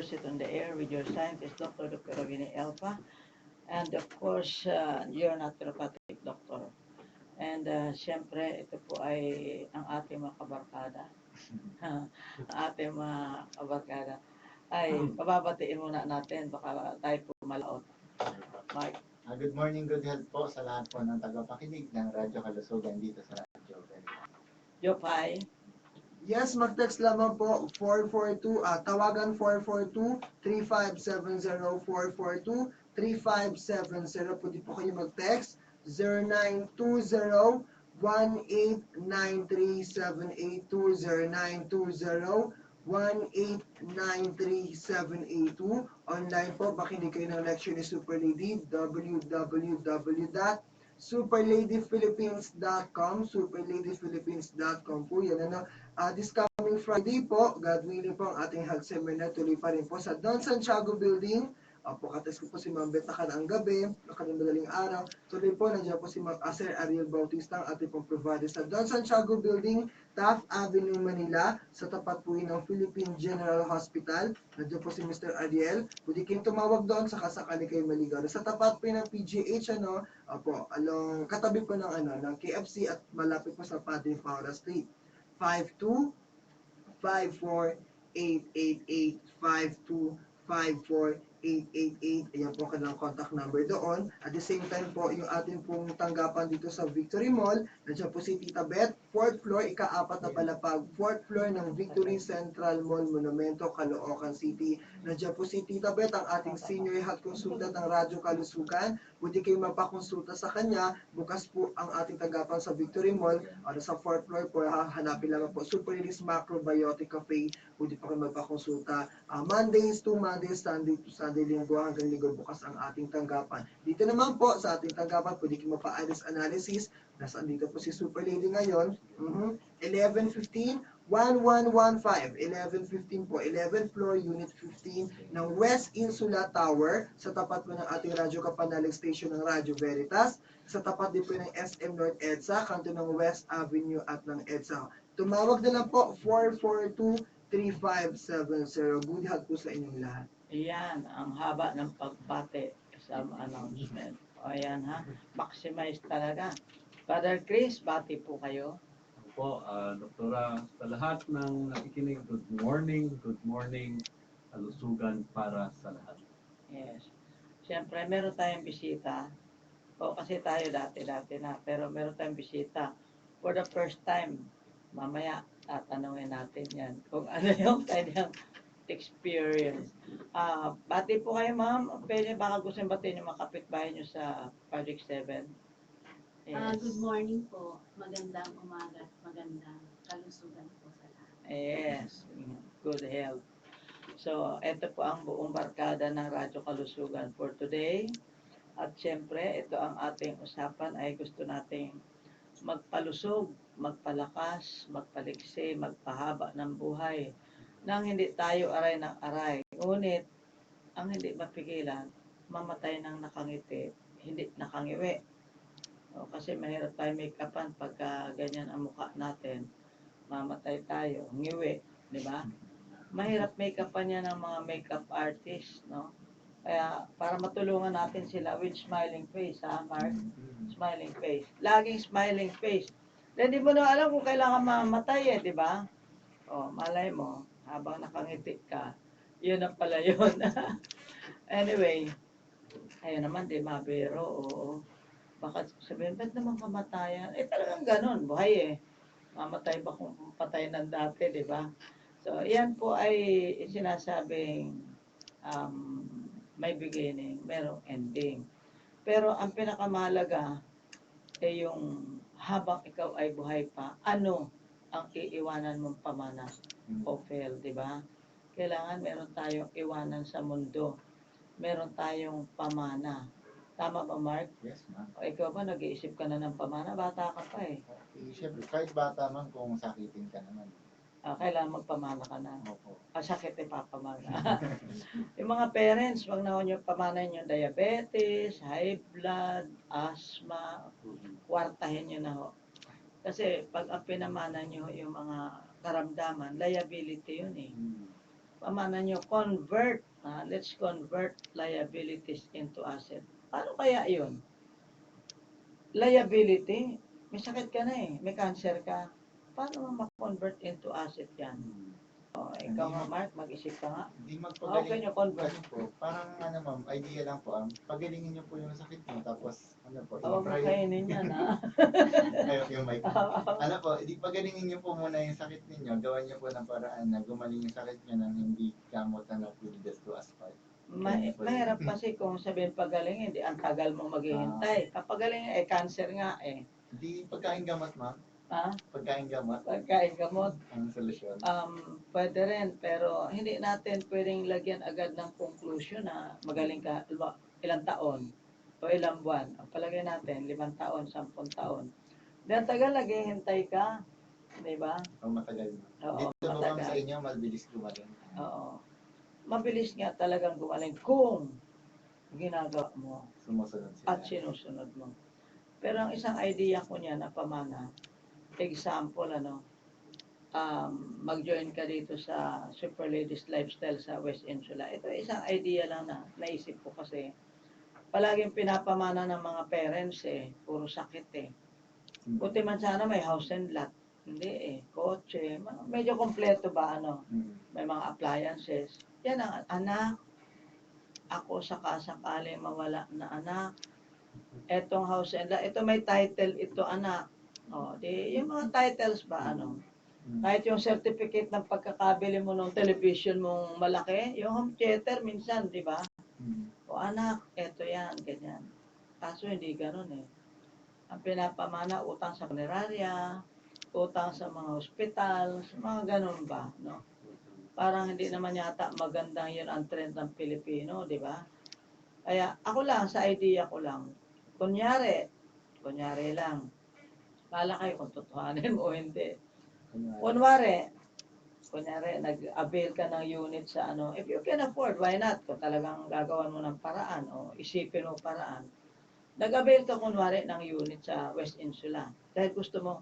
Sit on the Air with your scientist, Dr. Ravine Elpa. And of course, your naturopathic doctor. And siyempre, ito po ay ang ating mga kabarkada. ang ating mga kabarkada. Ay, pababatiin muna natin. Baka tayo po malaot. Mark. Good morning, good health po sa lahat po ng tagapakinig ng Radyo Kalusugan dito sa Radyo Veritas. Jopay. Yes, mag-text lamang po 442, tawagan 442-3570, 442-3570. Pwede po kayo mag-text 0920-1893-782, Online po, makinig kayo ng lecture ni Super Lady, www.superladyphilippines.com, superladyphilippines.com po. Yan ano. This coming Friday po, God willing po, ang ating health seminar tuloy pa rin po sa Don Santiago Building. Kates ko po si Ma'am Beth ang gabi, nakanang madaling araw. Tuloy po, nandiyan po si Ma'am Sir Ariel Bautista, ang ating pong provider sa Don Santiago Building, Taft Avenue, Manila, sa tapat po ng Philippine General Hospital. Nandiyan po si Mr. Ariel. Pwede kayong tumawag doon, sakali kayo maligaw. Sa tapat po ng PGH, along katabi po ng KFC at malapit po sa Padre Paula Street. 52-54-888, 52-54-888. Ayan po kanilang contact number doon. At the same time po, yung ating pong tanggapan dito sa Victory Mall, nandiyan po si Tita Beth, 4th floor, ika-4 na palapag, 4th floor ng Victory Central Mall, Monumento, Caloocan City. Nandiyan po si Tita Beth, ang ating senior health consultant ng Radyo Kalusugan. Pwede kayo mapakonsulta sa kanya. Bukas po ang ating tanggapan sa Victory Mall. Sa 4th floor po, hanapin lamang po Super Release Macrobiotic Cafe. Pwede po kayo magpakonsulta. Mondays to Mondays, Sunday to Sunday, Linggo hanggang Linggo bukas ang ating tanggapan. Dito naman po sa ating tanggapan, pwede kayo mapa-iris analysis. Nasaan dito po si Super Lady ngayon. 11:15, 1115, 11:15 po, 11th floor, Unit 15 ng West Insula Tower, sa tapat po ng ating Radyo Kapanalig Station ng Radyo Veritas, sa tapat din po ng SM North EDSA, kanto ng West Avenue at ng EDSA. Tumawag na lang po, 442-3570. Good health po sa inyong lahat. Ayan, ang haba ng pagbate sa announcement. O ayan ha, maximize talaga. Father Chris, bati po kayo. Po, Doktora, sa lahat ng nakikinig, good morning, kalusugan para sa lahat. Yes. Siyempre, meron tayong bisita. O kasi tayo dati-dati na, pero meron tayong bisita. For the first time, mamaya tatanungin natin yan kung ano yung kanyang experience. Bati po kayo, ma'am. Pwede baka gusto yung batiin yung mga kapitbahay nyo sa Project 7. Yes. Good morning po. Magandang umaga at magandang kalusugan po sa lahat. Yes. Good health. So, ito po ang buong barkada ng Radyo Kalusugan for today. At syempre, ito ang ating usapan ay gusto nating magpalusog, magpalakas, magpaliksi, magpahaba ng buhay nang hindi tayo aray ng aray. Ngunit, ang hindi mapigilan, mamatay ng nakangiti, hindi nakangiwi. Kasi mahirap tayo make-upan pagka ganyan ang mukha natin. Mamatay tayo, ngiwi, di ba? Mahirap make-upan yan ng mga makeup artist, no? Kaya, para matulungan natin sila with smiling face, ha, Mark? Smiling face. Laging smiling face. Hindi mo na alam kung kailangan mamatay di ba? Malay mo, habang nakangiti ka, yun na pala yun. Anyway, ayun naman, di mabiro, oo. Baka sabihin, ba't naman kamatayan? Talagang ganun, buhay Mamatay ba kung patay ng dati, di ba? So, yan po ay sinasabing may beginning, merong ending. Pero ang pinakamahalaga ay yung habang ikaw ay buhay pa, ano ang iiwanan mong pamana o fail, di ba? Kailangan meron tayong iwanan sa mundo. Meron tayong pamana. Tama ba, Mark? Yes, ma'am. O ikaw ba, nag-iisip ka na ng pamana? Bata ka pa Siyempre, kahit bata man kung sakitin ka naman. Kailangan magpamana ka na. Opo. Sakit papamana. Yung mga parents, wag na nyo pamanan yung diabetes, high blood, asthma, kwartahin nyo na ho. Kasi pag ang pinamana nyo yung mga karamdaman, liability yun pamana nyo, convert, let's convert liabilities into asset. Paano kaya yun? Liability, may sakit ka na eh, may cancer ka. Paano mo ma-convert into asset yan? Ikaw nga, Mark, mag-isip ka nga. Hindi How can magpagaling. you convert? Ano po, parang ano ma'am, idea lang po. Pagalingin niyo po yung sakit niyo, tapos ano po, Huwag mo kainin yan, ha? Ayaw yung mic. Ano po, hindi pagalingin niyo po muna yung sakit ninyo, gawan niyo po ng paraan na gumaling yung sakit niyo nang hindi gamot na napilidas to aspire. Mahirap kasi kung sabihin pagaling, hindi ang tagal mong maghihintay. Kapag galing, cancer nga eh. Hindi pagkain gamot ma'am, Ha? pagkain gamot Pagkain gamot, ang solusyon. pwede rin, pero hindi natin pwedeng lagyan agad ng conclusion na magaling ka ilang taon o ilang buwan. Ang palagay natin, 5 taon, 10 taon. Dahil tagal naghihintay ka, di ba? O matagal na. Oo, Dito ba ma'am matagal. sa inyo, mabilis gumaling? Oo. Mabilis nga talagang gumaling kung ginagawa mo Sumusunod sila. at sinusunod mo. Pero ang isang idea ko niya na pamana, example, mag-join ka dito sa Super Ladies Lifestyle sa West Insula. Ito isang idea lang na naisip ko kasi palaging pinapamana ng mga parents puro sakit Buti man sana may house and lot. Hindi kotse, medyo kompleto ba may mga appliances. Yan ang anak, ako sakasakali mawala na anak, etong house and lot, ito may title, ito anak. Yung mga titles ba kahit yung certificate ng pagkakabili mo ng television mong malaki, yung home theater minsan, di ba? O anak, eto yan, ganyan. Kaso hindi ganun Ang pinapamana, utang sa punerarya, utang sa mga hospital, sa mga ganun ba, no? Parang hindi naman yata magandang yun ang trend ng Pilipino, di ba? Kaya ako lang, sa idea ko lang, kunyari lang, pala kayo kung totohanin mo o hindi. Kunyari, nag-avail ka ng unit sa if you can afford, why not? Kung talagang gagawan mo ng paraan o isipin mo paraan. Nag-avail ka kunwari ng unit sa West Insula. Dahil gusto mo,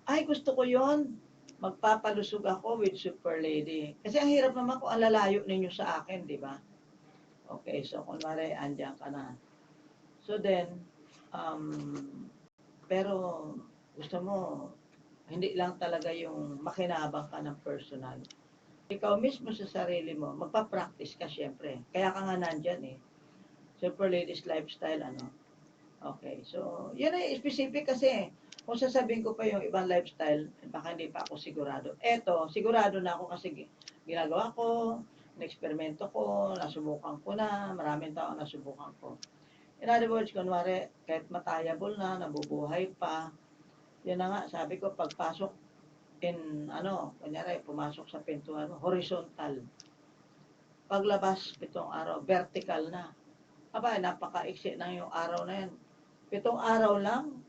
gusto ko yon magpapalusog ako with Super Lady. Kasi ang hirap naman kung alalayo ninyo sa akin, di ba? Okay, so kunwari, andyan ka na. So then, pero gusto mo, hindi lang talaga yung makinabang ka ng personal. Ikaw mismo sa sarili mo, magpa-practice ka syempre. Kaya ka nga nandyan Super Ladies Lifestyle, Okay, so yan ay specific kasi kung sasabihin ko pa yung ibang lifestyle, baka hindi pa ako sigurado. Eto, sigurado na ako kasi ginagawa ko, na-eksperimento ko, nasubukan ko na, maraming tao nasubukan ko. In other words, kunwari, kahit matayable na, nabubuhay pa, yun na nga, sabi ko, pagpasok kunyari, pumasok sa pintuan mo, horizontal. Paglabas, 7 araw, vertical na. Napaka-iksi na yung araw na yan. 7 araw lang,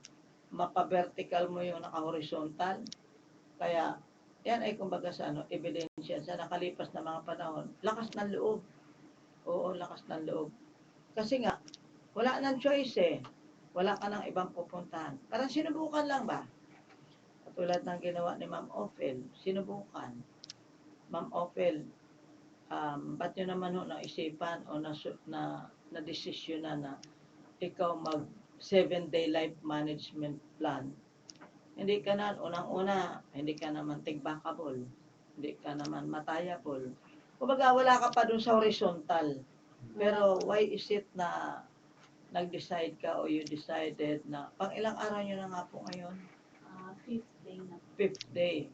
mapa-vertical mo yung naka-horizontal. Kaya, yan ay kumbaga sa ebidensya sa nakalipas na mga panahon. Lakas ng loob. Oo, lakas ng loob. Kasi nga, wala nang choice Wala ka nang ibang pupuntahan. Parang sinubukan lang ba? Katulad ng ginawa ni Ma'am Ophel, sinubukan. Ma'am Ophel, ba't nyo naman naisipan o na-desisyonan na ikaw mag 7-day life management plan? Hindi ka na, unang-una, hindi ka naman tig-backable. Hindi ka naman matayable. Kumbaga, wala ka pa dun sa horizontal. Pero why is it na nag-decide ka o you decided na, pang ilang araw nyo na nga po ngayon? 5th day na. 5th day.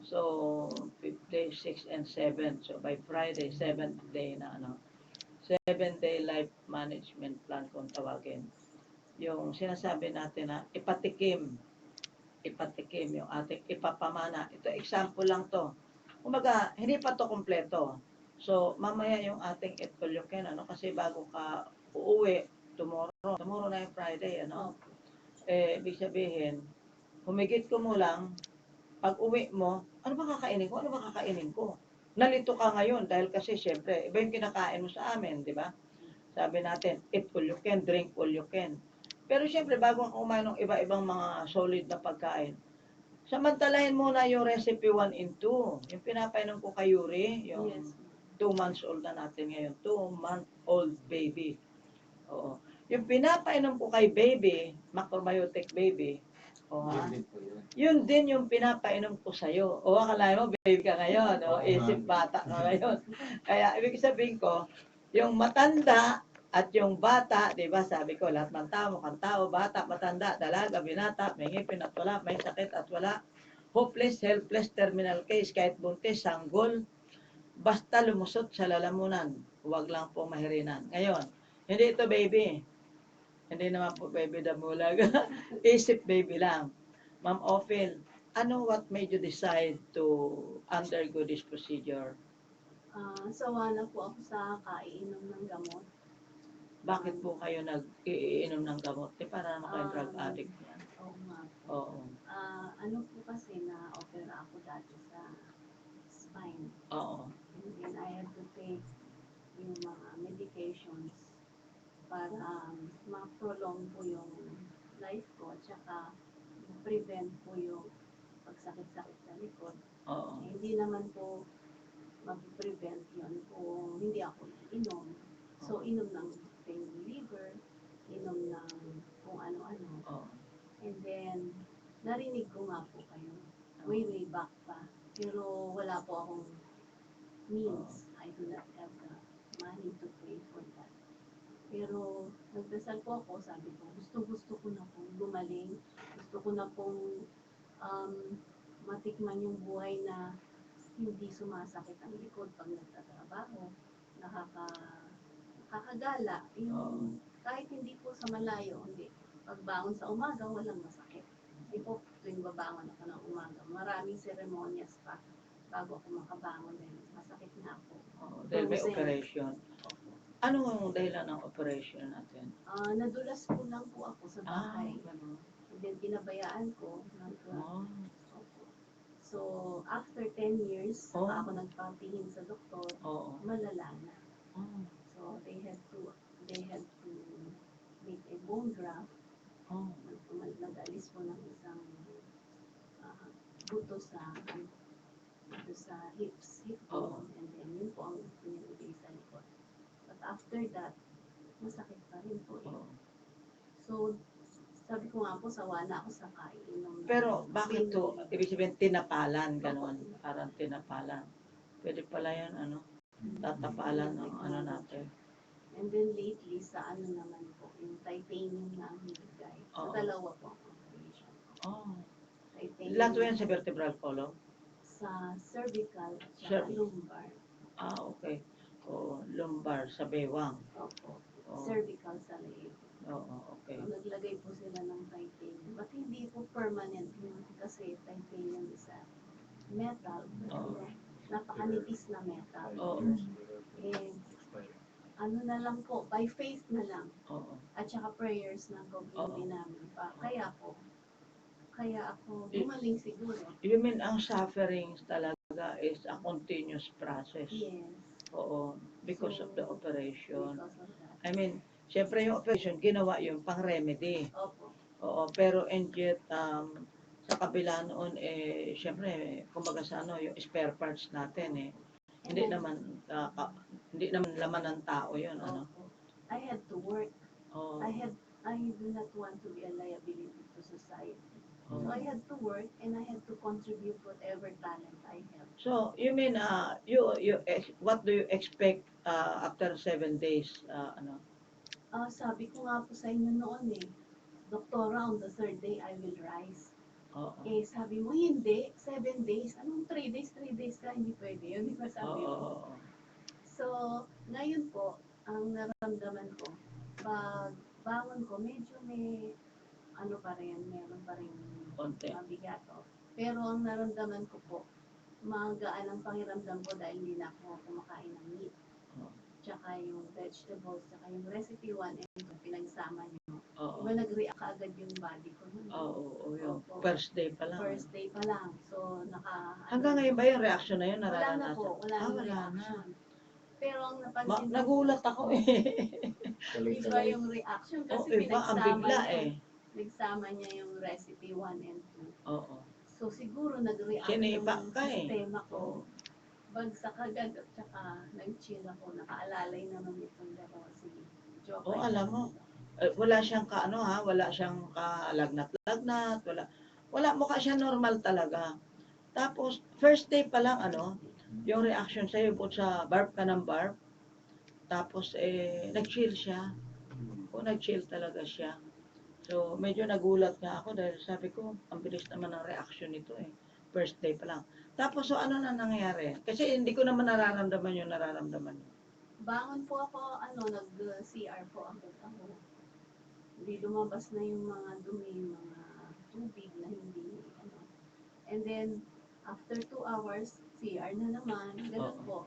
So, 5th day, 6th and 7th. So, by Friday, 7th day na 7-day life management plan kung tawagin. Yung sinasabi natin na ipatikim yung ating ipapamana. Ito, example lang to. Kumbaga, hindi pa to kompleto. So, mamaya yung ating etpolyoken, kasi bago ka uuwi, tomorrow na yung Friday, ibig sabihin, humigit ko mo lang, pag uwi mo, ano ba kakainin ko? Nalito ka ngayon dahil kasi syempre, iba yung kinakain mo sa amin, di ba? Sabi natin, eat all you can, drink all you can. Pero syempre, bago ka kumain ng iba-ibang mga solid na pagkain, Samantalahin muna yung recipe 1 and 2. Yung pinapainom ko kay Yuri, yung Yes. 2 months old na natin ngayon. 2-month-old baby. Oo. Yung pinapainom ko kay baby, macrobiotic baby, o Yun ha? din po yun. Yun din yung pinapainom ko sa'yo. O akala mo, baby ka ngayon. O, Oo, isip ma'am. bata ka ngayon. Kaya, ibig sabihin ko, yung matanda at yung bata, di ba, sabi ko, lahat ng tao, mukhang tao, bata, matanda, dalaga, binata, may ngipin at wala, may sakit at wala, hopeless, helpless, terminal case, kahit buntis, sanggol, basta lumusot sa lalamunan, huwag lang po mahirinan. Ngayon, hindi ito baby. Hindi naman po baby damulag. Isip baby lang. Ma'am Ophel, what made you decide to undergo this procedure? Sawa na po ako sa kaiinom ng gamot. Bakit po kayo nag-iinom ng gamot? Di para naman kayo drug addict yan. Oo nga po. Oo. Ano po kasi na-opera ako dati sa spine. Oo. And then I had to take yung mga medications para ma-prolong po yung life ko, tsaka prevent po yung pagsakit-sakit sa likod. Oo. Hindi naman po mag-prevent yun kung hindi ako inom. So, inom ng pain reliever, inom ng kung ano-ano. Oo. And then, narinig ko nga po kayo, way back pa. Pero wala po akong means. I do not have the money to pay for that. Pero, nagdasal po ako, sabi ko, gusto ko na pong gumaling. Gusto ko na pong matikman yung buhay na hindi sumasakit ang likod pag nagtatrabaho. Nakakagala. Yung, kahit hindi po sa malayo, hindi. Pagbangon sa umaga, walang masakit. Hindi po tuwing babangon ako ng umaga. Maraming seremonyas pa bago ako makabangon dahil masakit na ako. Oo. Dahil may Frozen. operation. Ano ang dahilan ng operation natin? Nadulas po lang po ako sa bahay. Ganun. And then pinabayaan ko. Oh. So, after 10 years, Oh. ako nagpatingin sa doktor, Oo. malala na. Oh. So, they had to make a bone graft. Oh. Nag-alis po ng isang buto sa hip Oo. bone, and then yun po ang pinilagay sa likod. But after that, masakit pa rin po eh. Oo. So, sabi ko nga po, sawa na ako sa kainom. Pero bakit to? Ibig sabihin tinapalan, gano'n. Parang tinapalan. Pwede pala yan, tatapalan ng natin. And then lately, sa naman po, yung titanium na ang hinigay. Sa Oo. dalawa po ang operation. Oh. Titanium Lahat to yan sa vertebral column? sa cervical at saka lumbar. Okay. Oo, lumbar sa bewang. Opo. Oo. Cervical sa leeg. Oo, okay. So, naglagay po sila ng titanium. But hindi po permanent yun kasi titanium is a metal. Oo. Napakanipis na metal. Oo. Eh, ano na lang po, by faith na lang. Oo. At saka prayers na po Oo. namin pa. Kaya ako gumaling siguro. You mean ang sufferings talaga is a continuous process? Yes. Oo. Because of the operation. Because of that. I mean, syempre yung operation, ginawa yung pang-remedy. Opo. Oo, pero and yet, sa kabila noon, syempre, kumbaga sa yung spare parts natin, hindi naman laman ng tao yun, Opo. I had to work. Oo. I do not want to be a liability to society. Oo. So I had to work and I had to contribute whatever talent I have. So, you mean, what do you expect after 7 days? Sabi ko nga po sa inyo noon Doktora, on the 3rd day, I will rise. Oo. Sabi mo, hindi, 7 days. Anong 3 days? 3 days ka, hindi pwede. Yun, di ba sabi mo? Oo. So, ngayon po, ang naramdaman ko, pag bangon ko, medyo may, meron pa rin Konti. mabigat. Pero ang naramdaman ko po, magaan ang pakiramdam ko dahil hindi na ako kumakain ng meat. Oo. Tsaka yung vegetables, tsaka yung recipe 1 and 2, pinagsama niyo. Oo. Diba nag-react agad yung body ko nun? Oo, yung Opo. first day pa lang. First day pa lang. So, Hanggang ngayon ba yung reaction na yun wala nararanasan? na po. Wala na wala reaction. Pero ang napansin Nagulat ako iba yung reaction kasi iba, ang bigla Nagsama niya yung recipe 1 and 2. Oo. So siguro nag-react Sinipa yung ka eh. sistema Oo. ko. Bagsak agad at saka nag-chill ako. Nakaalalay naman itong dalawa si Jopay. Oo, alam mo, wala siyang kaano ha, wala siyang kalagnat-lagnat, wala mukha siya normal talaga. Tapos, first day pa lang ano, yung reaction sa'yo, bukod sa barf ka ng barf, tapos nag-chill siya. O nag-chill talaga siya. So, medyo nagulat nga ako dahil sabi ko, ang bilis naman ng reaction nito eh. First day pa lang. Tapos, so ano na nangyari? Kasi hindi ko naman nararamdaman yung nararamdaman niyo. Bangon po ako, nag-CR po ako. Hindi lumabas na yung mga dumi, yung mga tubig na hindi, And then, after 2 hours, CR na naman, ganun Oo. po.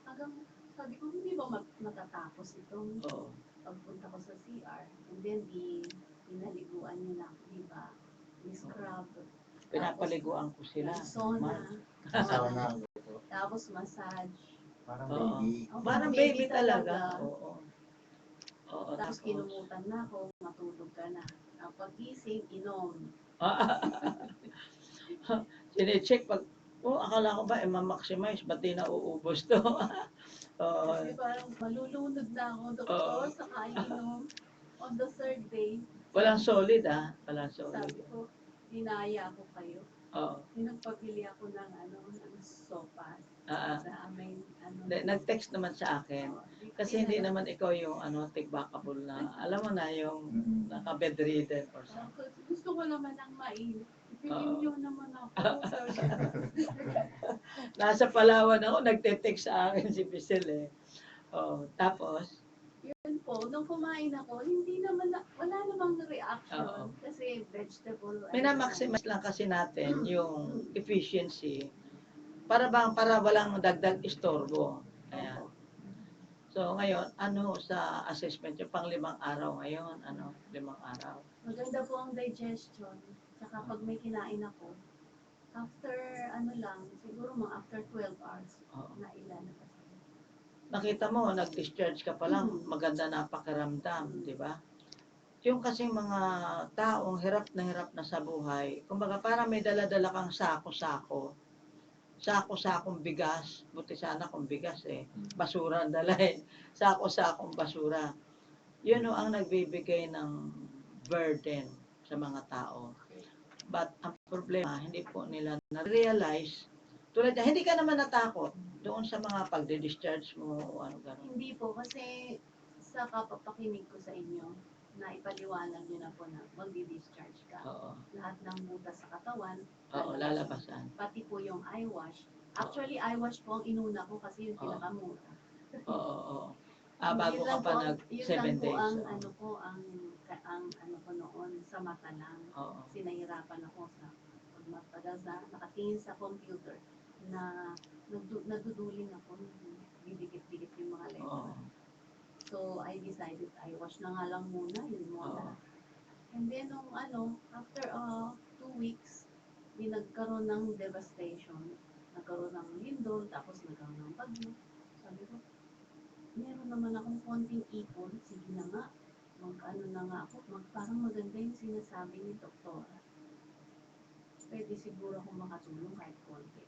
Hanggang, sabi ko, hindi ba matatapos itong Oo. pagpunta ko sa CR? And then, pinaliguan nila ako, di ba? Scrub. Pinapaliguan ko sila. Sauna. Sauna. Tapos massage. Parang Oo. baby. Oh, Parang baby talaga. Oo. Oo, Tapos kinumutan na ako, matulog ka na. Ang pag-ising, inom. Sine-check pag, akala ko ba, ma-maximize, ba't di nauubos to? Oo. Kasi parang malulunod na ako, doktor, Oo. saka inom. On the third day, Walang solid walang solid. sabi ko, dinaya ko kayo. Oo. Pinagpabili ako ng sopas. Na may Nag-text naman sa akin. Kasi hindi naman ikaw yung tig-backable na, alam mo na yung naka-bedridden or something. Gusto ko naman ng mainit. Oo. Immune naman ako. Sabi ko. Nasa Palawan ako, nagte-text sa akin si Pisel eh. Oh, tapos, Yun po, nung kumain ako, hindi naman, wala namang reaction. Oo. Kasi vegetable. minamaximize lang kasi natin yung efficiency para walang dagdag istorbo. Ayan. Opo. So ngayon, sa assessment yung pang 5 araw ngayon, 5 araw. Maganda po ang digestion. Tsaka pag may kinain ako, after siguro mga after 12 hours, Oo. na ilan na kasi. Nakita mo, nag-discharge ka pa lang, maganda na pakiramdam, di ba? Yung kasing mga taong hirap na sa buhay, kumbaga parang may dala-dala kang sako-sako. Sako-sakong bigas, buti sana kung bigas basura ang dala Sako-sakong basura. Yun ang nagbibigay ng burden sa mga tao. But ang problema, hindi po nila na-realize, tulad na, hindi ka naman natakot doon sa mga pagde-discharge mo o gano'n. Hindi po, kasi sa kapapakinig ko sa inyo, na ipaliwanag nyo na po na magdi-discharge ka. Oo. Lahat ng butas sa katawan, Oo, lalabasan. pati po yung eye wash. Actually, eye wash po ang inuna ko kasi yung Oo. pinakamura. Oo. Bago ka pa nag 7 Yun lang po days. ang ko noon sa mata lang. Oo. Sinahirapan ako sa pag matagal na nakatingin sa computer na naduduling ako, didikit-dikit yung mga Oo. letters. So, I decided, I wash na nga lang muna, yun muna. Oo. And then, after 2 weeks, nagkaroon ng devastation. Nagkaroon ng lindol, tapos nagkaroon ng bagyo. Sabi ko, meron naman akong konting ipon, sige na nga, na nga ako, parang maganda yung sinasabi ni doktora. Pwede siguro akong makatulong kahit konti.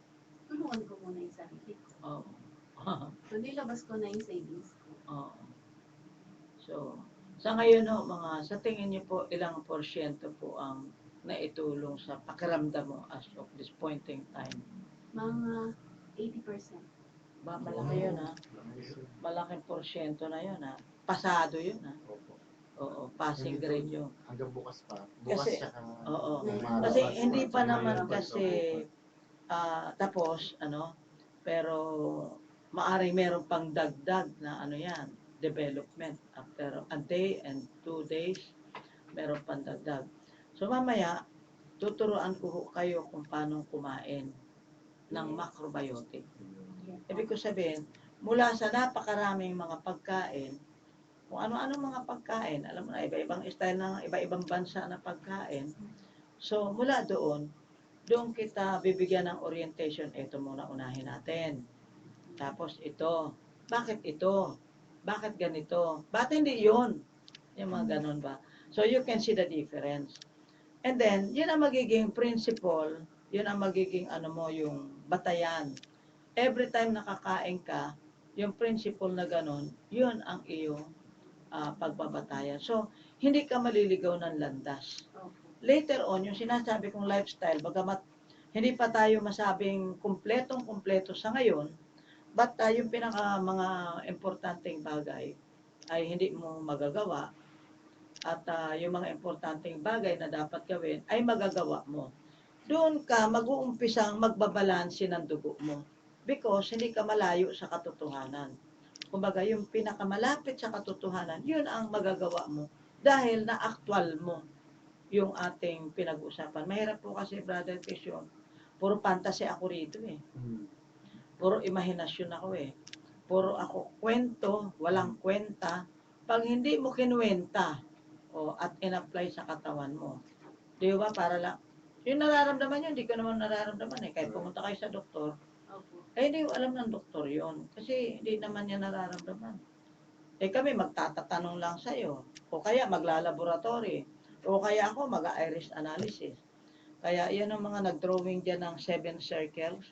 Tulungan ko muna yung sarili ko. Oo. So, nilabas ko na yung savings ko. Oo. So, sa ngayon sa tingin niyo po, ilang porsyento po ang naitulong sa pakiramdam mo as of this point in time? Mga 80%. Malaki yun Malaking porsyento na yun Pasado yun Opo. Oo, passing grade yun. Hanggang bukas pa. Bukas Kasi, siya oo. umaga Kasi pa. hindi pa naman kasi tapos, pero maaring meron pang dagdag na yan, development after a day and 2 days, meron pang dagdag. So mamaya, tuturuan ko kayo kung paano kumain ng macrobiotic. Ibig ko sabihin, mula sa napakaraming mga pagkain, kung ano-ano mga pagkain, alam mo na, iba-ibang style ng iba-ibang bansa na pagkain. So, mula doon kita bibigyan ng orientation. Ito muna unahin natin. Tapos ito. Bakit ito? Bakit ganito? Bakit hindi yun? Yung mga ganun ba? So, you can see the difference. And then, yun ang magiging principle Yun ang magiging ano mo, yung batayan. Every time nakakain ka, yung principle na ganun, yun ang iyong pagbabatayan. So, hindi ka maliligaw ng landas. Opo. Later on, yung sinasabi kong lifestyle, bagamat hindi pa tayo masabing kumpletong-kumpleto sa ngayon, but yung pinaka mga importanteng bagay ay hindi mo magagawa at yung mga importanteng bagay na dapat gawin ay magagawa mo. Doon ka mag-uumpisang magbabalanse ng dugo mo because hindi ka malayo sa katotohanan. Kumbaga, yung pinakamalapit sa katotohanan, yun ang magagawa mo dahil na-actual mo yung ating pinag-usapan. Mahirap po kasi, Brother Christian, puro fantasy ako rito eh. Puro imahinasyon ako eh. Puro ako kwento, walang kwenta. Pag hindi mo kinuwenta at in-apply sa katawan mo, di ba, para lang, yung nararamdaman yun, hindi ko naman nararamdaman eh. Kahit pumunta kayo sa doktor, Opo. hindi ko alam ng doktor yun. Kasi hindi naman niya nararamdaman. Kami magtatatanong lang sa'yo. O kaya maglalaboratory. O kaya ako mag-iris analysis. Kaya yan ang mga nag-drawing dyan ng 7 circles.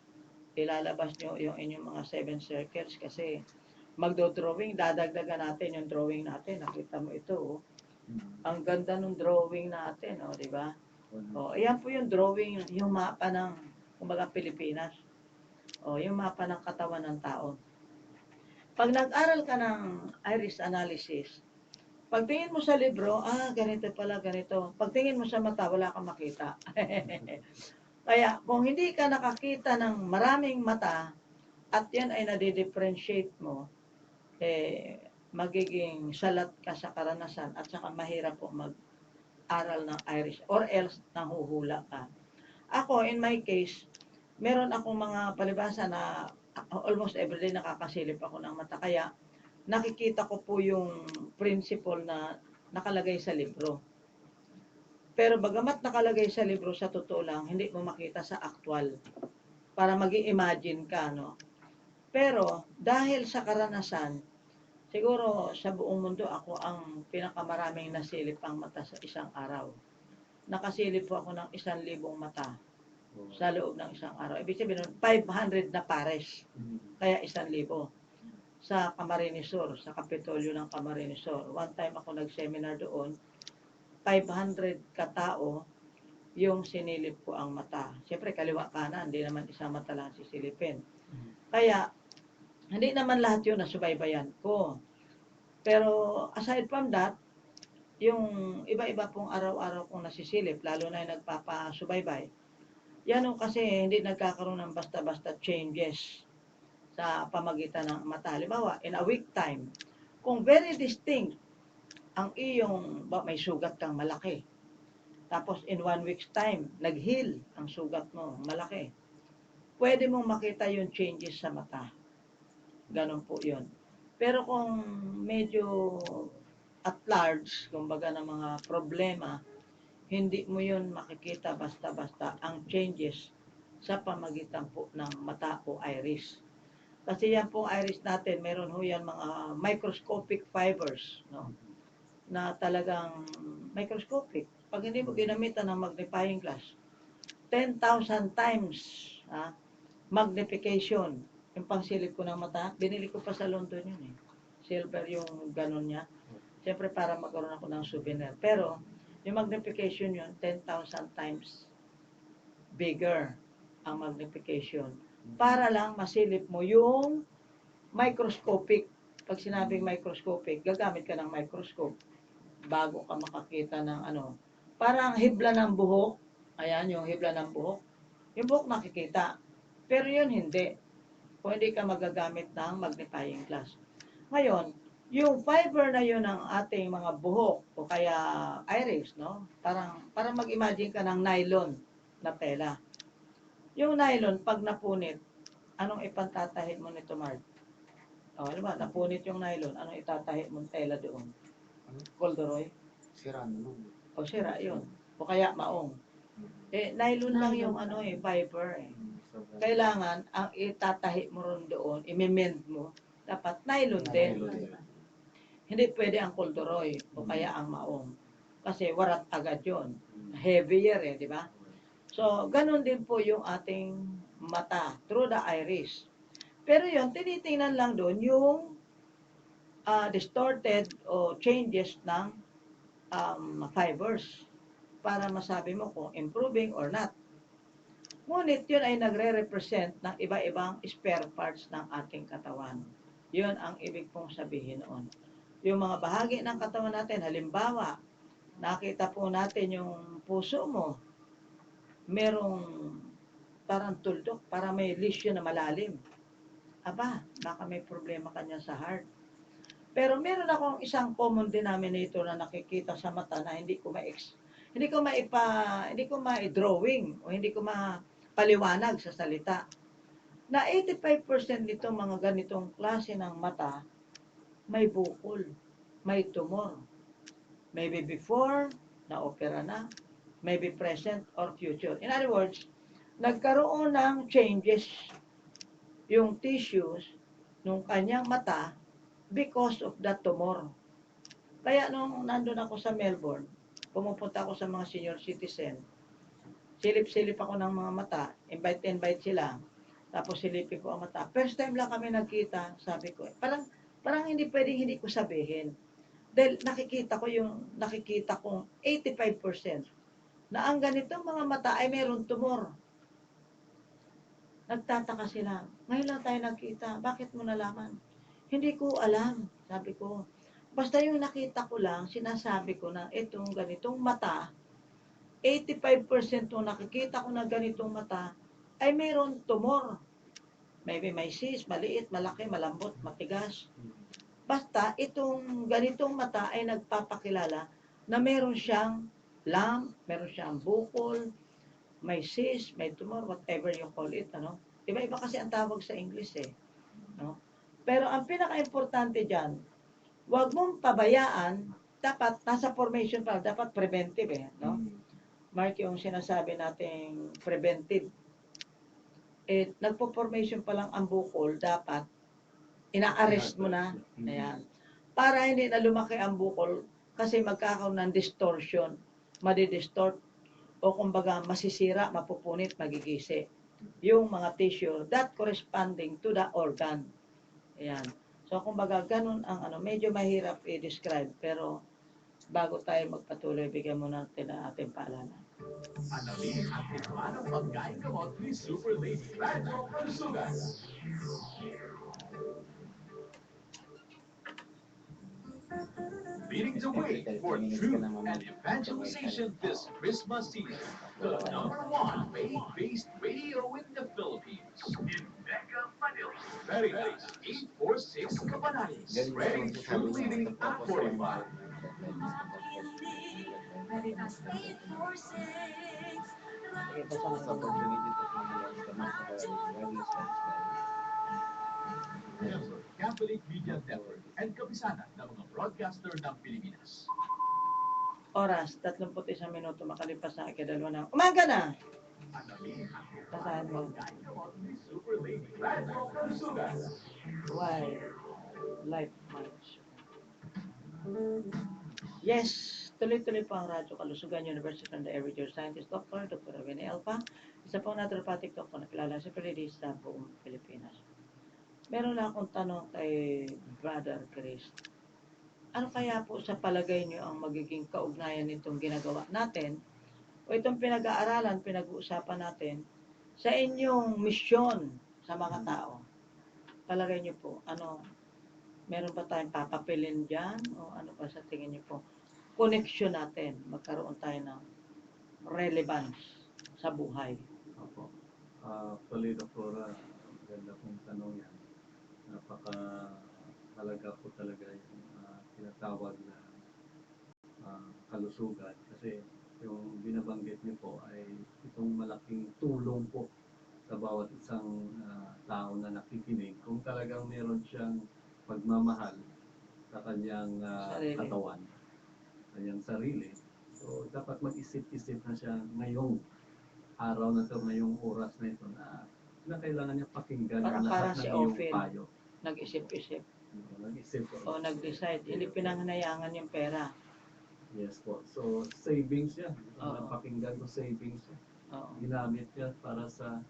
Ilalabas nyo yung inyong mga 7 circles kasi magdo-drawing, dadagdagan natin yung drawing natin. Nakita mo ito, oh. Ang ganda ng drawing natin, oh, di ba? Ayan po yung drawing, yung mapa ng, kumbaga, Pilipinas. Yung mapa ng katawan ng tao. Pag nag-aral ka ng iris analysis, pagtingin mo sa libro, ganito pala, ganito. Pagtingin mo sa mata, wala kang makita. Kaya kung hindi ka nakakita ng maraming mata, at yan ay nade-differentiate mo, magiging salat ka sa karanasan at saka mahirap po mag-aral ng iris or else nahuhula ka. Ako, in my case, meron akong mga palibasa na almost everyday nakakasilip ako ng mata. Kaya nakikita ko po yung principle na nakalagay sa libro. Pero bagamat nakalagay sa libro, sa totoo lang, hindi mo makita sa actual. Para mag-i-imagine ka, no? Pero dahil sa karanasan, siguro sa buong mundo ako ang pinakamaraming nasilip ang mata sa isang araw. Nakasilip po ako ng 1,000 mata sa loob ng isang araw. Ibig sabihin, 500 na pares. Kaya 1,000. Sa Camarines Sur, sa Kapitolyo ng Camarines Sur. One time ako nag-seminar doon, 500 katao yung sinilip ko ang mata. Siyempre, kaliwa kanan, hindi naman isang mata lang sisilipin. Kaya, hindi naman lahat yun nasubaybayan ko. Pero, aside from that, yung iba-iba pong araw-araw kong nasisilip, lalo na yung nagpapasubaybay, yan kasi hindi nagkakaroon ng basta-basta changes sa pamagitan ng mata. Halimbawa, in a week time, kung very distinct ang iyong, may sugat kang malaki, tapos in 1 week's time, nag-heal ang sugat mo, malaki, pwede mong makita yung changes sa mata. Ganon po yun. Pero kung medyo at large, kumbaga ng mga problema, hindi mo yun makikita basta-basta ang changes sa pamagitan po ng mata o iris. Kasi yan pong iris natin, meron ho yan mga microscopic fibers, no? Na talagang microscopic. Pag hindi mo ginamitan ng magnifying glass, 10,000 times magnification. Yung pangsilip ko ng mata, binili ko pa sa London yun eh. Silver yung ganon niya. Siyempre para magkaroon ako ng souvenir. Pero, yung magnification yun, 10,000 times bigger ang magnification. Para lang masilip mo yung microscopic. Pag sinabing microscopic, gagamit ka ng microscope bago ka makakita ng ano. Parang hibla ng buhok. Ayan, yung hibla ng buhok. Yung buhok nakikita. Pero yun hindi. Kung hindi ka magagamit ng magnifying glass. Ngayon, yung fiber na yun ng ating mga buhok o kaya iris, no? Parang mag-imagine ka ng nylon na tela. Yung nylon, pag napunit, anong ipantatahi mo nito, Mark? Alam mo, napunit yung nylon, anong itatahi mong tela doon? Corduroy? Sira naman. O sira yun. O kaya maong. Nylon lang yung fiber eh. Kailangan, ang itatahi mo ron doon, imemend mo, dapat nylon din. Hindi pwede ang corduroy o kaya ang maong. Kasi warat agad yun. Heavier di ba? So, ganun din po yung ating mata through the iris. Pero yun, tinitingnan lang doon yung distorted o changes ng fibers para masabi mo kung improving or not. Ngunit yun ay nagre-represent ng iba-ibang spare parts ng ating katawan. Yun ang ibig pong sabihin noon. Yung mga bahagi ng katawan natin, halimbawa, nakita po natin yung puso mo, merong parang tuldok, para may lesion na malalim. Aba, baka may problema kanya sa heart. Pero meron akong isang common denominator na nakikita sa mata na hindi ko ma-drawing o hindi ko mapaliwanag sa salita. Na 85% nitong mga ganitong klase ng mata may bukol, may tumor. Maybe before, na-opera na, maybe present or future. In other words, nagkaroon ng changes yung tissues nung kanyang mata because of the tumor. Kaya nung nandun ako sa Melbourne, pumupunta ako sa mga senior citizen, silip-silip ako ng mga mata, invite sila, tapos silipin ko ang mata. First time lang kami nagkita, sabi ko, parang hindi pwedeng hindi ko sabihin. Dahil nakikita kong 85% na ang ganitong mga mata ay mayroong tumor. Nagtataka sila, ngayon lang tayo nagkita, bakit mo nalaman? Hindi ko alam, sabi ko. Basta yung nakita ko lang, sinasabi ko na itong ganitong mata, 85% nung nakikita ko na ganitong mata, ay mayroon tumor. Maybe may cyst, maliit, malaki, malambot, matigas. Basta itong ganitong mata ay nagpapakilala na meron siyang lump, meron siyang bukol, may cyst, may tumor, whatever you call it, ano. Iba-iba kasi ang tawag sa English eh, no? Pero ang pinaka-importante diyan, huwag mong pabayaan, dapat nasa formation pa, dapat preventive eh, no? Mark, yung sinasabi nating preventive, eh, nagpo-formation pa lang ang bukol, dapat ina-arrest mo na, ayan, para hindi na lumaki ang bukol kasi magkakaroon ng distortion, madidistort, o kumbaga masisira, mapupunit, magigisi yung mga tissue that corresponding to the organ. Ayan. So, kumbaga, ganun ang medyo mahirap i-describe, pero bago tayo magpatuloy, bigyan mo natin ang ating paalala. Alamin ang tikman ng pagkain gamot ni Super Lady Radyo Kalusugan. Leading the way for truth and evangelization this Christmas season. The #1 faith-based radio in the Philippines. In Mega Manila. Veritas 846 Cabanales. Ready to leading at 45. Veritas 846. Sige, basahin Sa mo. opportunity to promote the radio station. Member, Catholic Media Network and kapisanan ng mga broadcaster ng Pilipinas. Oras, 31 minuto makalipas sa ikadalawa ng umaga na. Alamin ang tikman Basahin ng mo. pagkain gamot ni Super Lady Radyo Kalusugan. Why? Life March. Yes, tuloy-tuloy po ang Radyo Kalusugan University and the Everyday Scientist Dr. Rene Alpa, isa pong naturopathic doctor na kilala sa Pilipinas sa buong Pilipinas. Meron lang akong tanong kay Brother Chris. Ano kaya po sa palagay niyo ang magiging kaugnayan nitong ginagawa natin o itong pinag-aaralan, pinag-uusapan natin sa inyong misyon sa mga tao? Palagay niyo po, meron ba tayong papapilin dyan o ano ba sa tingin niyo po? Connection natin, magkaroon tayo ng relevance sa buhay. Opo. Actually, Doktora, ganda pong tanong yan. Napaka-halaga po talaga yung tinatawag na kalusugan. Kasi yung binabanggit niyo po ay itong malaking tulong po sa bawat isang tao na nakikinig. Kung talagang meron siyang pagmamahal sa kanyang Sarili. katawan, kanyang sarili. So, dapat mag-isip-isip na siya ngayong araw na ito, ngayong oras na ito na kailangan niya pakinggan ang Parang lahat si ng iyong Ophel. payo. Nag-isip-isip Nag-isip o nag-decide, hindi pinanganayangan yung pera. Yes po. So, savings yan. Oo. Napakinggan ko savings yan. Oo. ginamit niya para sa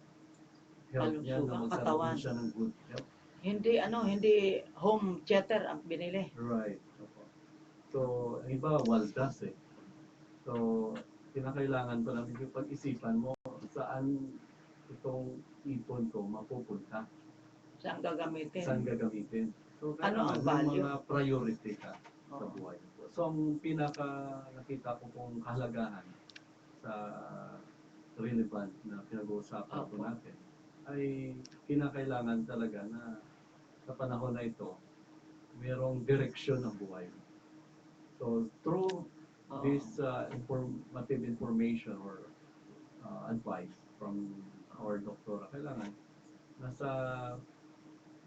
health niya, Kalusugan, na magkaroon katawan. siya ng good health. Hindi home theater ang binili. Right. Opo. So, ang iba, waldas eh. So, kinakailangan ko namin yung pag-isipan mo saan itong ipon ko mapupunta, Saan gagamitin? saan gagamitin. So, Ano ang kailangan may value? mga priority ka sa Oo. buhay mo. So, ang pinaka nakita ko pong kahalagahan sa relevant na pinag-uusapan po Opo. natin ay kinakailangan talaga na sa panahon na ito, merong direksyon ang buhay mo. So, through Oo. this informative information or advice from our doktora, kailangan nasa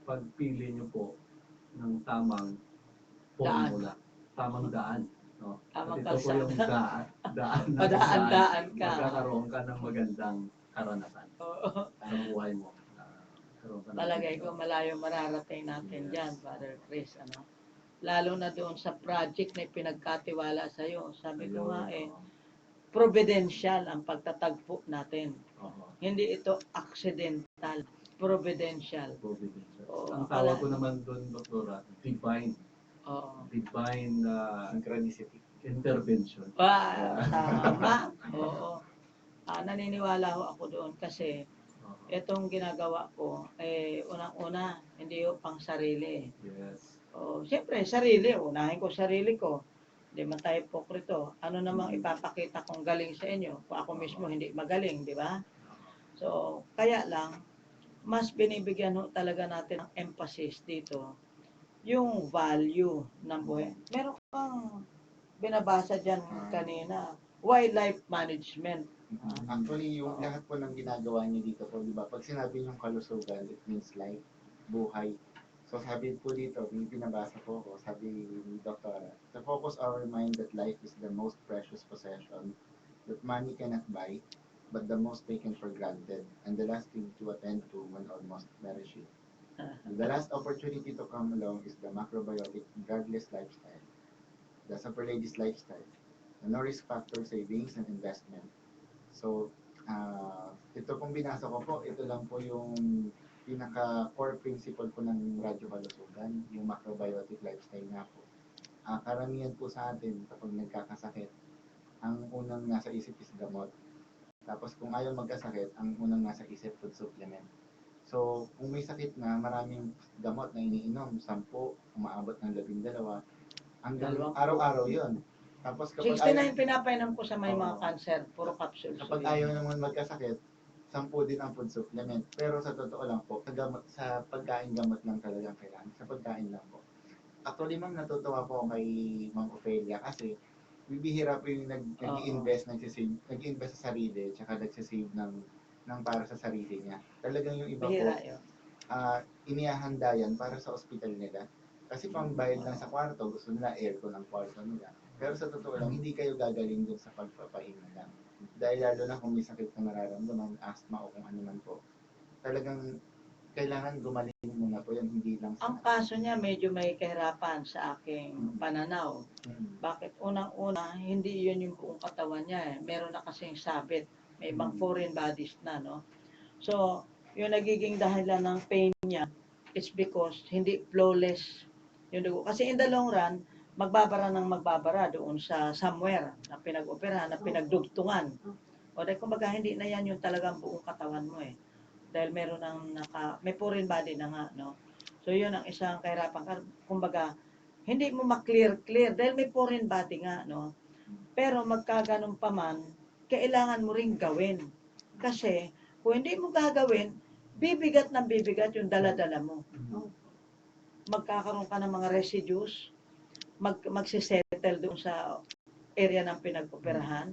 pagpili niyo po ng tamang formula, tamang daan. No? Tamang At ito po yung kalsada. daan na Padaan-daan kung saan ka. magkakaroon ka ng magandang karanasan Oo. sa buhay mo. Magkaroon ka ng Palagay good ko health. malayo mararating natin Yes. dyan, Father Chris, ano? Lalo na doon sa project na pinagkatiwala sa'yo. Sabi ko nga Ayun, providential ang pagtatagpo natin. oo. Hindi ito accidental, providential. Providential. Oo, Ang tawag ko akala- naman doon, Doktora, divine Oo. Synchronicity. intervention. Tama. Oo. Naniniwala ho ako doon kasi Oo. itong ginagawa ko, unang-una, hindi ho pang sarili. Yes. Siyempre, sarili. Unahin ko sarili ko. Hindi man tayo pokrito. Ano namang Mm. ipapakita kong galing sa inyo kung ako mismo hindi magaling, di ba? So, kaya lang, mas binibigyan ho talaga natin ng emphasis dito yung value ng buhay. Meron kang binabasa dyan kanina, wildlife management. Actually, yung lahat po ng ginagawa niyo dito po, di ba? Pag sinabi yung kalusugan, it means life, buhay. So sabi po dito, may pinabasa po ako, sabi ni Dr. To focus our mind that life is the most precious possession that money cannot buy, but the most taken for granted, and the last thing to attend to when almost perish it. The last opportunity to come along is the macrobiotic, drugless lifestyle, the superladies lifestyle, the no risk factor savings and investment. So, ito pong binasa ko po, ito lang po yung pinaka-core principle po ng Radyo Kalusugan, yung macrobiotic lifestyle nga po. Karamihan po sa atin, kapag nagkakasakit, ang unang nasa isip is gamot. Tapos kung ayaw magkasakit, ang unang nasa isip food supplement. So, kung may sakit na, maraming gamot na iniinom, 10, umaabot ng 12, hanggang 20. araw-araw yon. Tapos kapag ayaw, 69 pinapainom ko sa may mga Oo. cancer, puro capsule. kapag ayaw naman magkasakit, 10 din ang food supplement. Pero sa totoo lang po, sa pagkain gamot lang talagang kailangan. Sa pagkain lang po. Actually, ma'am, natutuwa po ako kay Ma'am Ophelia kasi bibihira po yung nag-invest sa sarili, tsaka nagsisave ng para sa sarili niya. Talagang yung iba Bihira po, yun. inihahanda yan para sa ospital nila. Kasi pambayad lang sa kwarto, gusto nila aircon ang kwarto nila. Pero sa totoo lang, hindi kayo gagaling dun sa pagpapahinga lang. Dahil lalo na kung may sakit na nararamdaman, asthma o kung ano man po, talagang kailangan gumaling muna po yan, hindi lang Ang kaso niya medyo may kahirapan sa aking pananaw. Bakit? Unang-una, hindi yun yung buong katawan niya. Meron na kasing sabit. May ibang foreign bodies na, no? So, yung nagiging dahilan ng pain niya, it's because hindi flawless yung dugo. Kasi in the long run, magbabara doon sa somewhere na pinag-operahan, na pinagdugtungan. O dahil kumbaga, hindi na yan yung talagang buong katawan mo eh. Dahil meron may foreign body na nga, no? So, yun ang isang kahirapan. Kumbaga, hindi mo ma-clear dahil may foreign body nga, no? Pero magkaganon pa man, kailangan mo ring gawin. Kasi, kung hindi mo gagawin, bibigat yung dala-dala mo. Magkakaroon ka ng mga residues, magsisettle doon sa area ng pinag-operahan,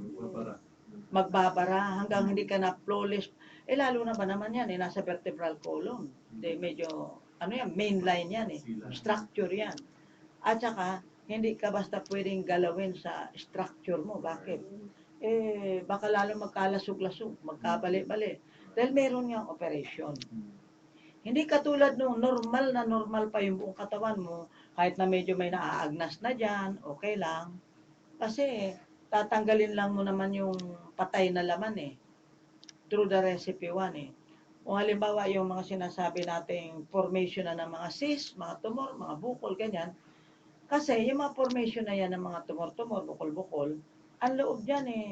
magbabara hanggang hindi ka na flawless. Lalo na ba naman yan, nasa vertebral column. Medyo, main line yan structure yan. At saka, hindi ka basta pwedeng galawin sa structure mo. Bakit? Baka lalo magkalasog-lasog, magkabali-bali. Dahil meron niyang operation. Hindi katulad nung normal pa yung buong katawan mo, kahit na medyo may naaagnas na dyan, okay lang. Kasi tatanggalin lang mo naman yung patay na laman eh. through the recipe 1 eh. Kung halimbawa yung mga sinasabi nating formation na ng mga cyst, mga tumor, mga bukol, ganyan, kasi yung mga formation na yan ng mga tumor-tumor, bukol-bukol, ang loob dyan eh,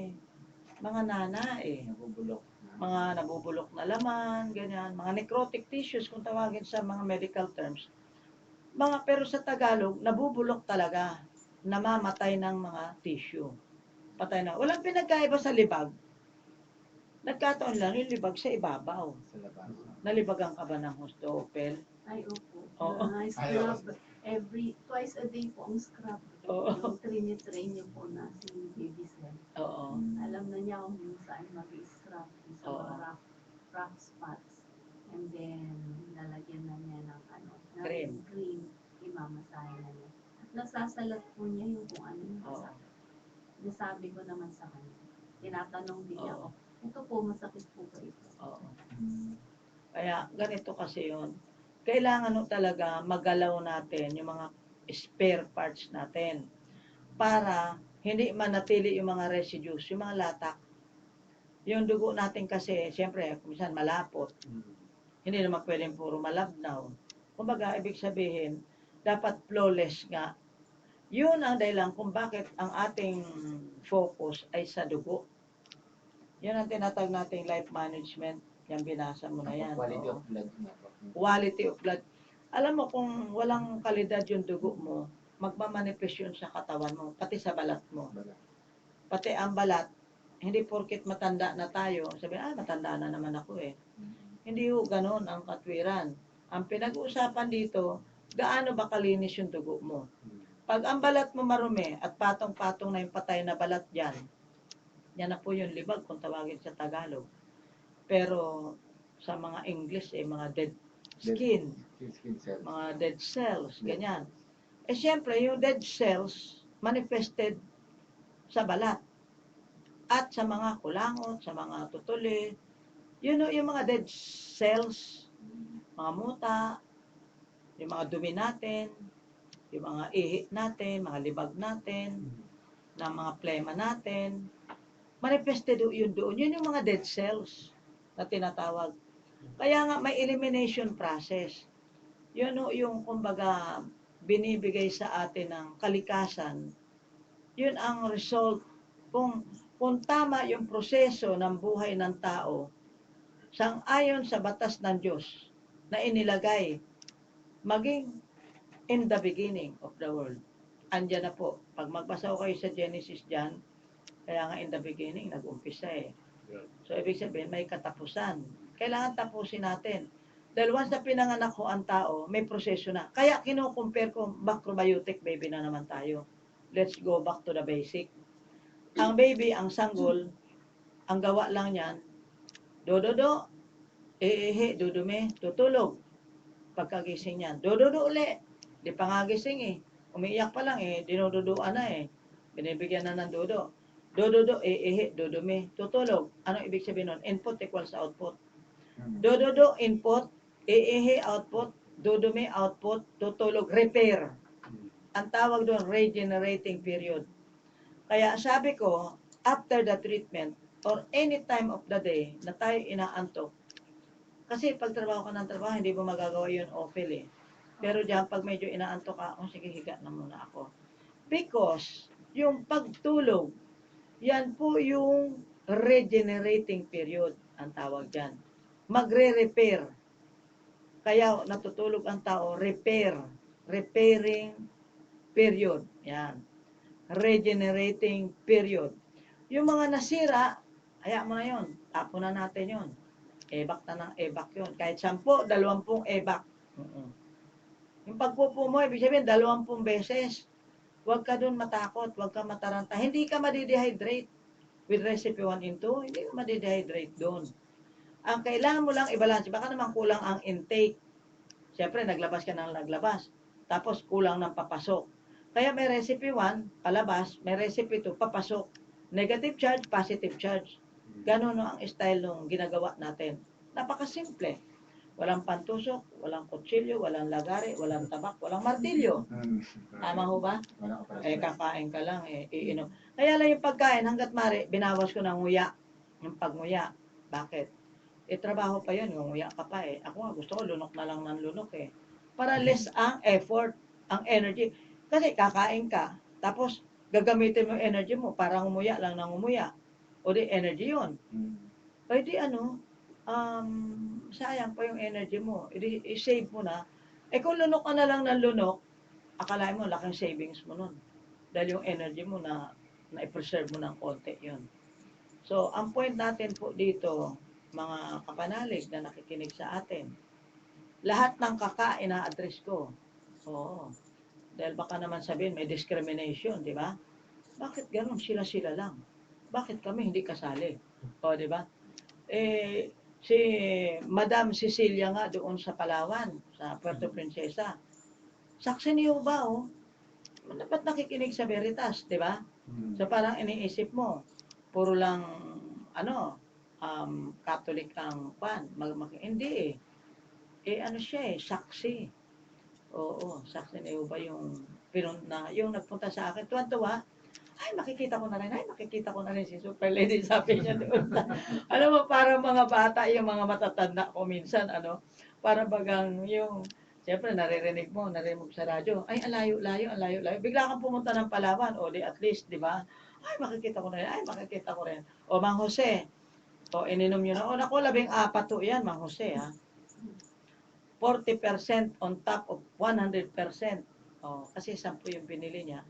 mga nana eh, Nabubulok na. mga nabubulok na laman, ganyan, mga necrotic tissues kung tawagin sa mga medical terms. Pero sa Tagalog, nabubulok talaga, namamatay ng mga tissue. Patay na. Walang pinagkaiba sa libag. Nagkataon lang yung libag sa ibabaw. Sa labas. Nalibagan ka ba ng husto, Pel? Ay, opo. Oo. Scrub. Twice a day po ang scrub. Oo. Yung trinitrain niyo po na si Baby Sel. Oo. Alam na niya kung saan mag-scrub sa Oo. mga rough spots. And then, lalagyan na niya ng Cream. cream. Imamasahe na niya. At nasasalat po niya yung kung ano yung Oo. masakit. Nasabi ko naman sa kanya. Tinatanong din niya Oo. ako, ito po, masakit po ba ito? Oo. Kaya ganito kasi yun. Kailangan talaga magalaw natin yung mga spare parts natin para hindi manatili yung mga residues, yung mga latak. Yung dugo natin kasi, siyempre, minsan malapot. Hindi naman pwedeng puro malabnaw. Kumbaga, ibig sabihin, dapat flawless nga. Yun ang dahilan kung bakit ang ating focus ay sa dugo. Yun ang tinatag nating life management. Yan, binasa mo na yan. Quality Oo. of blood na po. Quality of blood. Alam mo, kung walang kalidad yung dugo mo, magmamanifest yun sa katawan mo, pati sa balat mo. Pati ang balat, hindi porket matanda na tayo, sabi, matanda na naman ako eh. Hindi ho ganon ang katwiran. Ang pinag-uusapan dito, gaano ba kalinis yung dugo mo? Pag ang balat mo marumi at patong-patong na yung patay na balat dyan, yan na po yung libag kung tawagin sa Tagalog. Pero sa mga English mga dead skin, Skin cells. mga dead cells, ganyan. Siyempre, yung dead cells manifested sa balat at sa mga kulangot, sa mga tutuli. Yung mga dead cells, mga muta, yung mga dumi natin, yung mga ihi natin, mga libag natin, ng mga plema natin, manifested yun doon. Yun yung mga dead cells na tinatawag. Kaya nga may elimination process. Yun yung kumbaga binibigay sa atin ng kalikasan. Yun ang result kung tama yung proseso ng buhay ng tao sang-ayon sa batas ng Diyos na inilagay maging in the beginning of the world. Andyan na po. Pag magbasa ko kayo sa Genesis dyan, kaya nga in the beginning, nag-umpisa eh. So, ibig sabihin, may katapusan. Kailangan tapusin natin. Dahil once na pinanganak ko ang tao, may proseso na. Kaya kinukumpare ko, macrobiotic baby na naman tayo. Let's go back to the basic. Ang baby, ang sanggol, ang gawa lang yan, dododo, dudumi, tutulog. Pagkagising niyan, dododo uli. Di pa nga gising eh. Umiiyak pa lang eh, dinududuan na eh. Binibigyan na ng dodo. Dododo, dudumi, tutulog. Ano ibig sabihin nun? Input equals output. Dododo, input, output, dudumi, output, tutulog, repair. Ang tawag doon, regenerating period. Kaya sabi ko, after the treatment, or any time of the day na tayo inaantok, kasi pag trabaho ka ng trabaho, hindi mo magagawa yun ofel eh. Pero diyan, pag medyo inaantok ka, sige, higa na muna ako. Because, yung pagtulog, yan po yung regenerating period, ang tawag dyan. Magre-repair. Kaya natutulog ang tao, repairing period. Yan. Regenerating period. Yung mga nasira, hayaan mo na yun. Tapo na natin yun. Ebak na ng ebak yun. Kahit 10, 20 ebak. Yung pagpupo mo, ibig sabihin, 20 beses. Huwag ka dun matakot, huwag ka mataranta. Hindi ka madidehydrate. With recipe 1 and 2, hindi ka madidehydrate doon. Ang kailangan mo lang i-balance, baka naman kulang ang intake. Siyempre, naglabas ka ng naglabas. Tapos, kulang ng papasok. Kaya may recipe 1, palabas, may recipe 2, papasok. Negative charge, positive charge. Ganun ang style nung ginagawa natin. Napakasimple. Walang pantusok, walang kutsilyo, walang lagari, walang tabak, walang martilyo. Tama ho ba? Kakain ka lang, iinom. Kaya lang yung pagkain, hanggat mari, binawas ko ng nguya. Yung pagnguya. Bakit? Trabaho pa yun, nguya ka pa eh. Ako nga, gusto ko lunok na lang ng lunok eh. Para less ang effort, ang energy. Kasi kakain ka, tapos gagamitin mo yung energy mo para ngumuya lang ng ngumuya. O di energy yun. O di ano, sayang pa yung energy mo. I-save mo na. Kung lunok ka na lang ng lunok, akalain mo laking savings mo nun. Dahil yung energy mo na-preserve mo ng konti yun. So, ang point natin po dito, mga kapanalig na nakikinig sa atin, lahat ng kaka ina-address ko. Oo. Dahil baka naman sabihin may discrimination, di ba? Bakit ganun? Sila-sila lang. Bakit kami hindi kasali? O, di ba? Si Madam Cecilia nga doon sa Palawan, sa Puerto Princesa. Saksi niyo ba, oh? Dapat nakikinig sa Veritas, di ba? So parang iniisip mo, puro lang, Catholic ang pan. Hindi eh. Ano siya eh, saksi. Oo, saksi niyo ba yung yung nagpunta sa akin, tuwan-tuwa, ay, makikita ko na rin si Super Lady, sabi niya doon. Alam mo, parang mga bata, yung mga matatanda ko minsan, para bagang yung, siyempre, narinig mo sa radyo, ay, ang layo. Bigla kang pumunta ng Palawan, o di at least, di ba? Ay, makikita ko rin. O, Mang Jose, o, ininom nyo na, o, naku, 14 to yan, Mang Jose, ha? 40% on top of 100%. O, kasi 10 yung binili niya.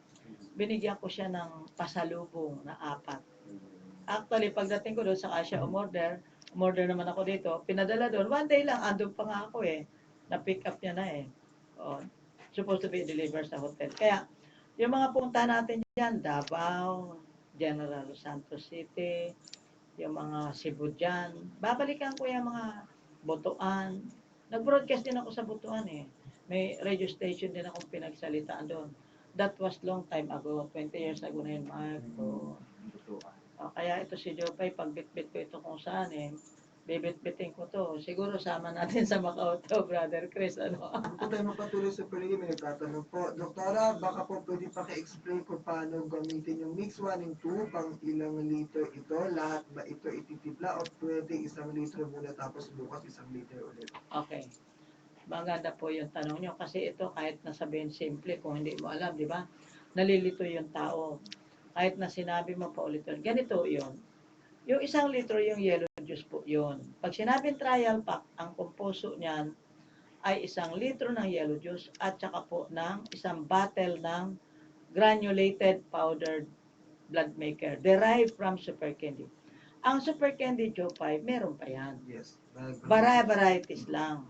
Binigyan ko siya ng pasalubong na 4. Actually, pagdating ko doon, saka siya umorder naman ako dito, pinadala doon, 1 day lang, andun pa nga ako eh, na-pick up niya na eh. Oh, supposed to be delivered sa hotel. Kaya, yung mga punta natin dyan, Davao, General Santos City, yung mga Cebu dyan, babalikan ko yung mga Butuan. Nag-broadcast din ako sa Butuan eh. May radio station din akong pinagsalitaan doon. That was long time ago, 20 years ago na yun, Mark. Kaya ito si Jopay, pagbitbit ko ito kung saan eh, bibit-bitin ko to. Siguro sama natin sa Macau to, Brother Chris, ano? Bago po tayo magpatuloy sa Perigi, may nagtatanong po. Doktora, baka po pwede paki-explain kung paano gamitin yung mix 1 and 2, pang ilang litro ito? Lahat ba ito ititipla o pwede 1 litro muna tapos bukas 1 litro ulit? Okay. Maganda po yung tanong nyo kasi ito kahit nasabihin simple, kung hindi mo alam, di ba? Nalilito yung tao. Kahit na sinabi mo pa ulit yun. Ganito yun. Yung 1 litro yung yellow juice po yun. Pag sinabing trial pack, ang komposo niyan ay 1 litro ng yellow juice at saka po ng 1 bottle ng granulated powdered blood maker derived from super candy. Ang super candy Joe 5, meron pa yan. Yes. Varieties lang.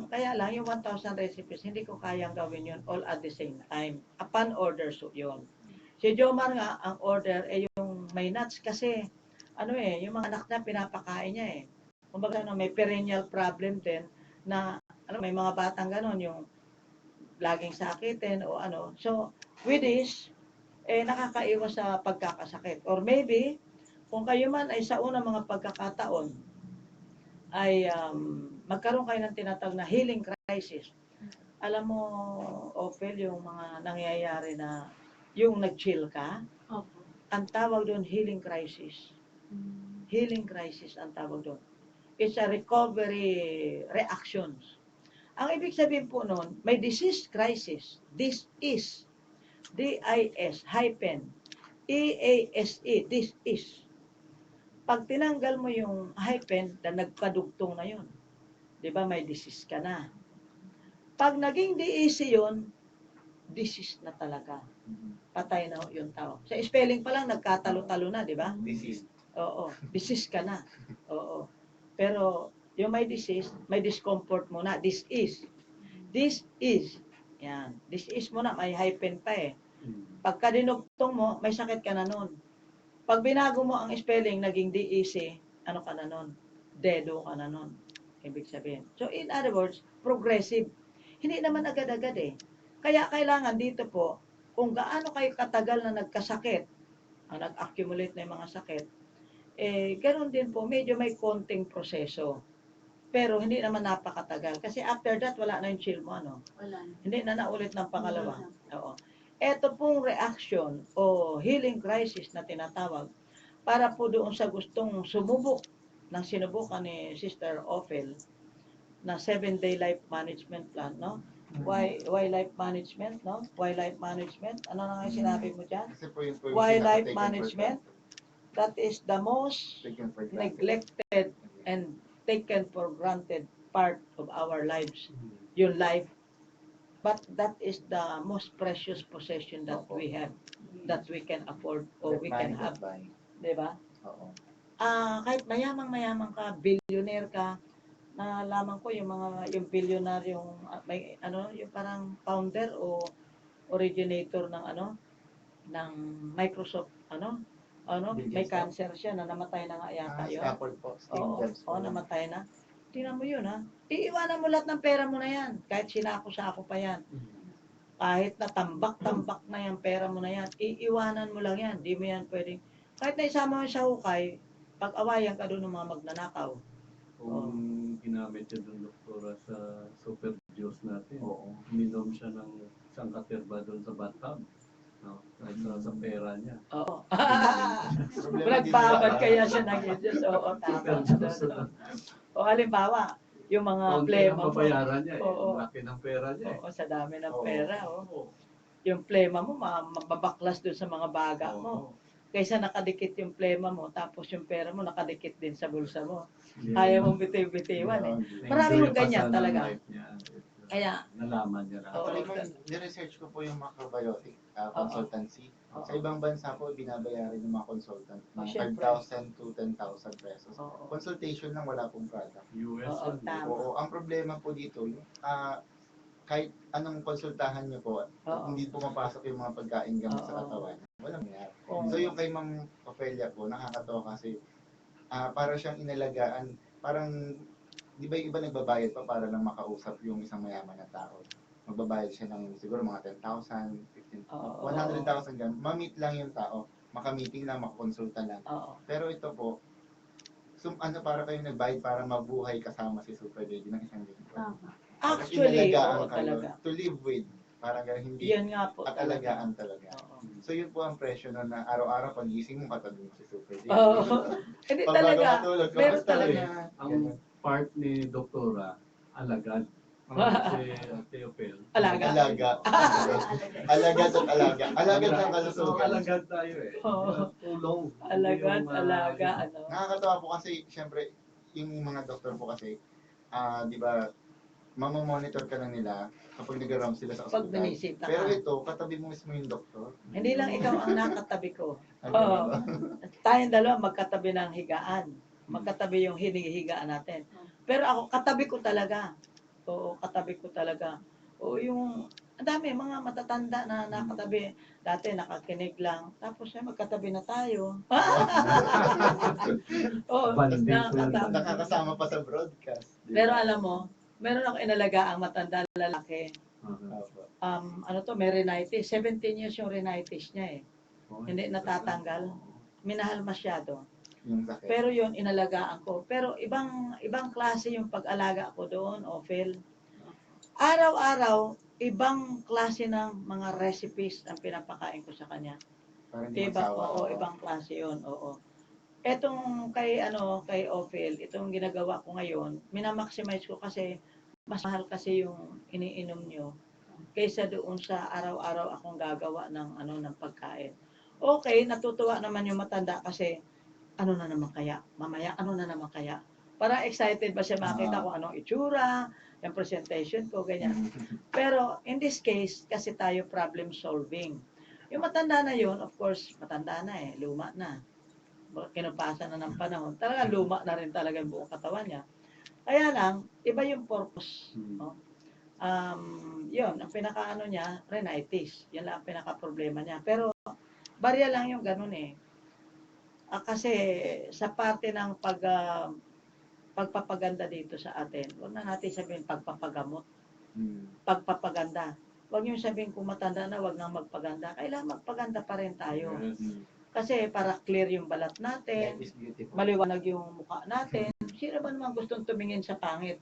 Kaya lang, yung 1,000 recipes, hindi ko kayang gawin yun all at the same time. Upon order, so yun. Si Jomar nga, ang order, yung may nuts kasi, yung mga anak niya, pinapakain niya eh. Kumbaga, may perennial problem din na, may mga batang ganon, yung laging sakitin o ano. So, with this, nakakaiwas sa pagkakasakit. Or maybe, kung kayo man ay sa unang mga pagkakataon, ay magkaroon kayo ng tinatawag na healing crisis. Alam mo, Ophel, yung mga nangyayari na yung nag-chill ka, Opo. ang tawag doon healing crisis. Healing crisis ang tawag doon. It's a recovery reactions. Ang ibig sabihin po noon, may disease crisis. This is. D-I-S hyphen E-A-S-E. This is. Pag tinanggal mo yung hyphen, na nagkadugtong na yun. Di ba may disease ka na. Pag naging DEC yun, disease na talaga. Patay na yung tao. Sa spelling pa lang, nagkatalo-talo na, di ba? Disease. Oo, disease ka na. Oo. Pero yung may disease, may discomfort muna. This is. This is. Yan. This is muna, may hyphen pa eh. Pagka dinugtong mo, may sakit ka na nun. Pag binago mo ang spelling, naging DEC, ano ka na nun? Dedo ka na nun. Ibig sabihin. So, in other words, progressive. Hindi naman agad-agad eh. Kaya kailangan dito po, kung gaano kayo katagal na nagkasakit, ang nag-accumulate na yung mga sakit, ganoon din po, medyo may konting proseso. Pero hindi naman napakatagal. Kasi after that, wala na yung chill mo, ano? Wala. Hindi na naulit ng pangalawa. Oo. Ito pong reaction o healing crisis na tinatawag para po doon sa gustong sumubok nang sinubukan ni Sister Ophel na 7-day life management plan, no? Why life management, no? Why life management? Ano na nga yung sinabi mo dyan? Kasi po yun po yung Wildlife pinaka-taken for management? granted. That is the most Taken for granted. neglected and taken for granted part of our lives, yung life. But that is the most precious possession that we have, that we can afford or we can have, di ba? Oo. Kahit mayamang-mayaman ka, billionaire ka, nalaman ko yung billionaire, may yung parang founder o originator ng Microsoft, Bill may Gates po? cancer siya na namatay na nga yata Si yun. Apple po, Steve Oo, Jobs po. oo, namatay na. Tingnan mo yun, ha? Iiwanan mo lahat ng pera mo na yan. Kahit sinako-sako pa yan. Kahit na tambak-tambak na yan, pera mo na yan. Iiwanan mo lang yan. Di mo yan pwedeng. Kahit na isama mo sa hukay, pag-awayan ka doon ng mga magnanakaw. Kung ginamit yun ng doktora sa super Diyos natin, Oo. uminom siya ng isang katerba doon sa bathtub. No? Sa pera niya. Oo. Problema din Nagbabad nila. kaya siya ng Diyos. Oo, Super tama. Diyos. O halimbawa, yung mga Kaunti plema ang mo. babayaran niya. Oo. Ang laki ng pera niya. Oo, sa dami ng Oo. pera. Oh. Oo. Yung plema mo, mababaklas doon sa mga baga Oo. mo. Kaysa nakadikit yung plema mo, tapos yung pera mo nakadikit din sa bulsa mo. Yeah. Ayaw mong bitiw-bitiwan eh. Oo. Marami Na-enjoy mong pa ganyan sana ang talaga. life niya. Kaya, Nalaman niya lang. Oo. Actually, kung niresearch ko po yung macrobiotic consultancy. Oo. Sa ibang bansa po, binabayaran ng mga consultant Oh, ng syempre. 5,000 to 10,000 pesos. Oo. Consultation lang, wala pong product. US Oo, yun. tama. Oo, ang problema po dito, yung, kahit anong konsultahan nyo po, Oo. hindi pumapasok yung mga pagkain gamot sa Oo. katawan. Walang mangyari. Oo. So yung kay Ma'am Ophelia po, nakakatawa kasi para siyang inalagaan, parang, di ba yung iba nagbabayad pa para lang makausap yung isang mayaman na tao. Magbabayad siya ng siguro mga 10,000, 15,000, Oo. 100,000 ganun. Ma-meet lang yung tao, maka-meeting lang, makakonsulta lang. Oo. Pero ito po, para kayong nagbayad para mabuhay kasama si Super Baby ng isang linggo. Tama. Tapos Actually, inalagaan oo kayo, talaga. to live with, parang ganun, hindi, Yan nga po at talaga. alagaan talaga. Oo. So yun po ang presyo na araw-araw pagising mo katabi mo si Super Baby. Oo. Hindi Pag bago talaga. matulog, Meron kamusta talaga. na? Ang Ganun. part ni Doktora, alagad. Si Teopel. Alaga. Alaga. Alagad at alaga. Alagad ng Oo, kalusugan. alagad tayo eh. Oo. Tulong. Alagad, Yung, alaga, Nakakatawa po kasi, syempre, yung mga doktor po kasi, di ba, mamamonitor ka lang nila kapag nag-round sila sa Pag ospital. binisita Pero ka. ito, katabi mo mismo yung doktor. Hindi lang ikaw ang nakatabi ko. Ang Oo. ganda. Tayong dalawa magkatabi ng higaan. Magkatabi yung hinihigaan natin. Pero ako, katabi ko talaga. Oo, katabi ko talaga. Oo, ang dami, mga matatanda na nakatabi. Dati nakakinig lang. Tapos magkatabi na tayo. Oo, Banding nakakatabi. Nakakasama pa sa broadcast. di ba? Pero alam mo, meron ako inalaga ang matanda lalaki. Opo. May rhinitis. 17 years yung rhinitis niya eh. Hindi natatanggal. Minahal masyado. Yung sakit. Pero yun, inalagaan ko. Pero ibang klase yung pag-alaga ko doon, Ophel. Araw-araw, ibang klase ng mga recipes ang pinapakain ko sa kanya. Parang hindi Iba, magsawa. oo, ibang klase yun, oo. Etong kay Ophel, itong ginagawa ko ngayon, minamaximize ko kasi mas mahal kasi yung iniinom nyo kaysa doon sa araw-araw akong gagawa ng pagkain. Okay, natutuwa naman yung matanda kasi ano na naman kaya? Mamaya, ano na naman kaya? Para excited ba siya makita kung anong itsura, yung presentation ko, ganyan. Pero in this case, kasi tayo problem solving. Yung matanda na yun, of course, matanda na eh, luma na. Kinupasa na ng panahon. Talaga luma na rin talaga yung buong katawan niya. Kaya lang, iba yung purpose. No? Yun, ang pinaka-ano niya, rhinitis. Yan lang ang pinaka-problema niya. Pero, barya lang yung ganun eh. Kasi sa parte ng pagpapaganda dito sa atin, huwag na natin sabihin pagpapagamot, pagpapaganda. Huwag niyo sabihin kung matanda na, huwag nang magpaganda. Kailangan magpaganda pa rin tayo. Kasi para clear yung balat Life natin, is beautiful. maliwanag yung mukha natin. Sino ba naman gustong tumingin sa pangit?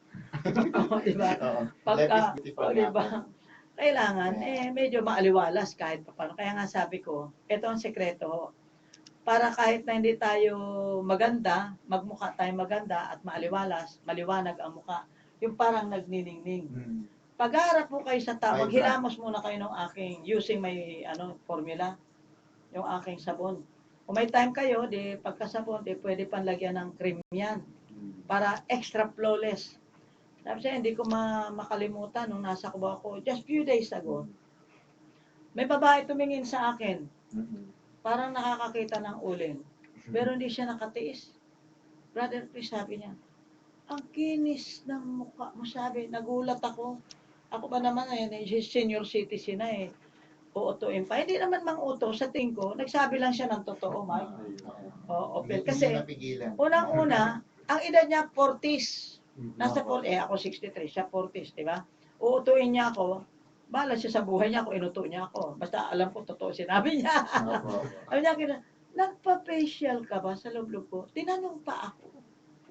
Diba? Oo. Pagka, Life is beautiful. diba? Kailangan, Yeah. medyo maaliwalas kahit pa paano. Kaya nga sabi ko, ito ang sekreto. para kahit na hindi tayo maganda, magmukha tayo maganda at maliwanag ang mukha. Yung parang nagniningning. Mm. Pag-aarap po kayo sa tao, Vibrant. maghilamos muna kayo ng aking, using my formula, yung aking sabon. Kung may time kayo, di pagkasabon, di pwede panlagyan ng cream yan para extra flawless. Sabi siya, hindi ko makalimutan nung nasa Cubao ako, just few days ago, may babae tumingin sa akin, parang nakakakita ng uling, pero hindi siya nakatiis. Brother Chris, sabi niya, ang kinis ng mukha mo, sabi, nagulat ako. Ako ba naman senior citizen na uutuin pa. Hindi naman mang-uto, sa tingin ko, nagsabi lang siya ng totoo, Mike. Oo, Hindi kasi napigilan. unang-una, ang edad niya 40s. Nasa 40, ako 63, siya 40s, di ba? Uutuin niya ako, bahala siya sa buhay niya kung inuto niya ako. Basta alam ko, totoo sinabi niya. Sabi niya, nagpa-facial ka ba sa loob ko? Tinanong pa ako.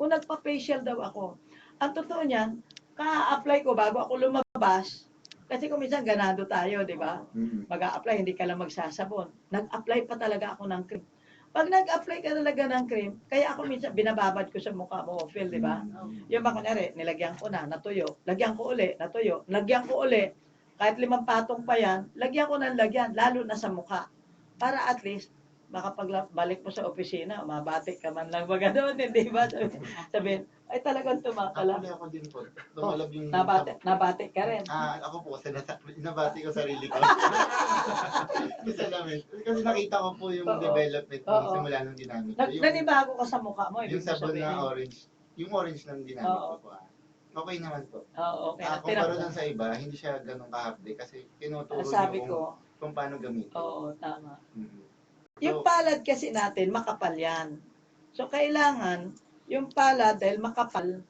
Kung nagpa-facial daw ako. Ang totoo niyan, ka-apply ko bago ako lumabas, kasi kung minsan ganado tayo, di ba? Mag-a-apply, hindi ka lang magsasabon. Nag-apply pa talaga ako ng cream. Pag nag-apply ka talaga ng cream, kaya ako minsan binababad ko sa mukha mo, Phil, di ba? Yung ba kunyari, nilagyan ko na, natuyo. Lagyan ko uli, natuyo. Lagyan ko uli. Kahit 5 patong pa yan, lagyan ko ng lagyan, lalo na sa mukha. Para at least, balik mo sa opisina, mabati ka man lang baga doon, hindi ba? Sabihin, ay talagang tumakala. Actually, ako din po. Tumalab yung... Nabati ka rin. Ako po, nabati ko sarili ko. Kasi nakita ko po yung development nung simula nung ginamit ko. Nanibago ka sa mukha mo, Yung ibig sabon sabihin. na orange, yung orange nang ginamit ko po. Okay naman po. Oo, okay. Kumpara dun sa iba, hindi siya ganun kahapde kasi tinuturo Sabi niyo ko, kung paano gamitin. oo, tama. Mhm. Yung palad kasi natin, makapal yan. So, kailangan, yung palad, dahil makapal,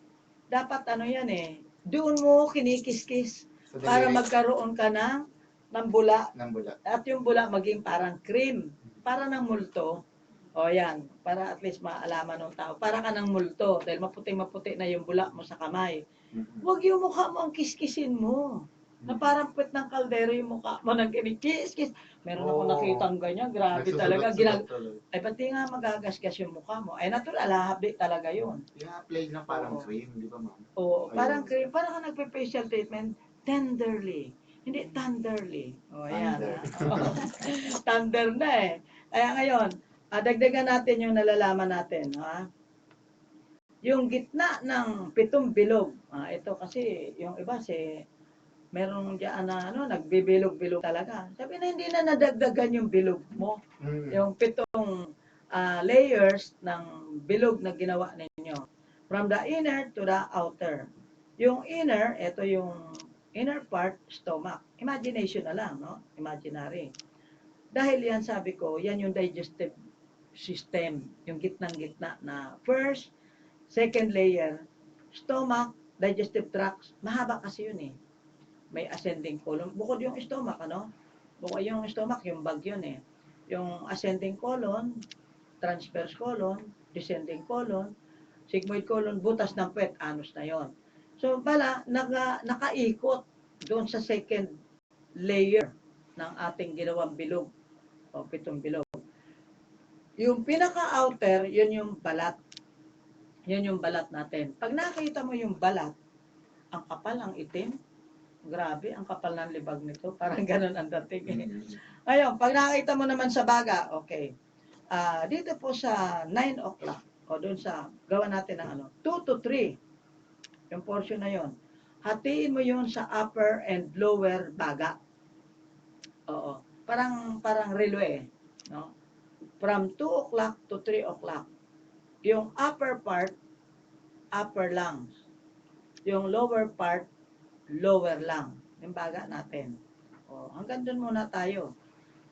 dapat doon mo kinikiskis So, para daliri magkaroon ka ng bula. ng bula. At yung bula maging parang cream. Para ng multo. O yan, para at least maalaman ng tao. Para ka ng multo, dahil maputi-maputi na yung bula mo sa kamay. Mhm. Huwag yung mukha mo ang kiskisin mo. Na parang puwet ng kaldero yung mukha mo nang kinikis-kis. Meron ako nakitang ganyan, grabe talaga. Nagsusugat-sugat tuloy. Ay, pati nga magagasgas yung mukha mo. Ay, natural, hahabdi talaga yun. I-apply na parang Oo. cream, di ba ma'am? Oo, Ayun. parang cream, parang ka nagpe-facial treatment, tenderly. Hindi tenderly. O, ayan. Thunder. Thunder na eh. Kaya ngayon, dagdagan natin yung nalalaman natin. Yung gitna ng 7 bilog. Ito kasi, yung iba merong diyan na nagbibilog-bilog talaga. Sabi na hindi na nadagdagan yung bilog mo. Yung 7 layers ng bilog na ginawa ninyo. From the inner to the outer. Yung inner, ito yung inner part, stomach. Imagination na lang, no? Imaginary. Dahil yan, sabi ko, yan yung digestive system. Yung gitnang-gitna na first, second layer, stomach, digestive tract, mahaba kasi yun eh. May ascending colon. Bukod yung stomach, Bukod yung stomach, yung bag yun eh. Yung ascending colon, transverse colon, descending colon, sigmoid colon, butas ng puwet, anus na yon. So, nakaikot doon sa second layer ng ating ginawang bilog o 7 bilog. Yung pinaka-outer, yun yung balat. Yun yung balat natin. Pag nakita mo yung balat, ang kapal, ang itim, grabe, ang kapal ng libag nito. Parang ganun ang dating eh. Ngayon, pag nakita mo naman sa baga, okay. Dito po sa 9 o'clock, o doon sa, gawa natin ng 2 to 3, yung portion na yon. Hatiin mo yon sa upper and lower baga. Oo. Parang railway, no? From 2 o'clock to 3 o'clock. Yung upper part, upper lungs. Yung lower part, lower lung. Yung baga natin. Hanggang doon muna tayo.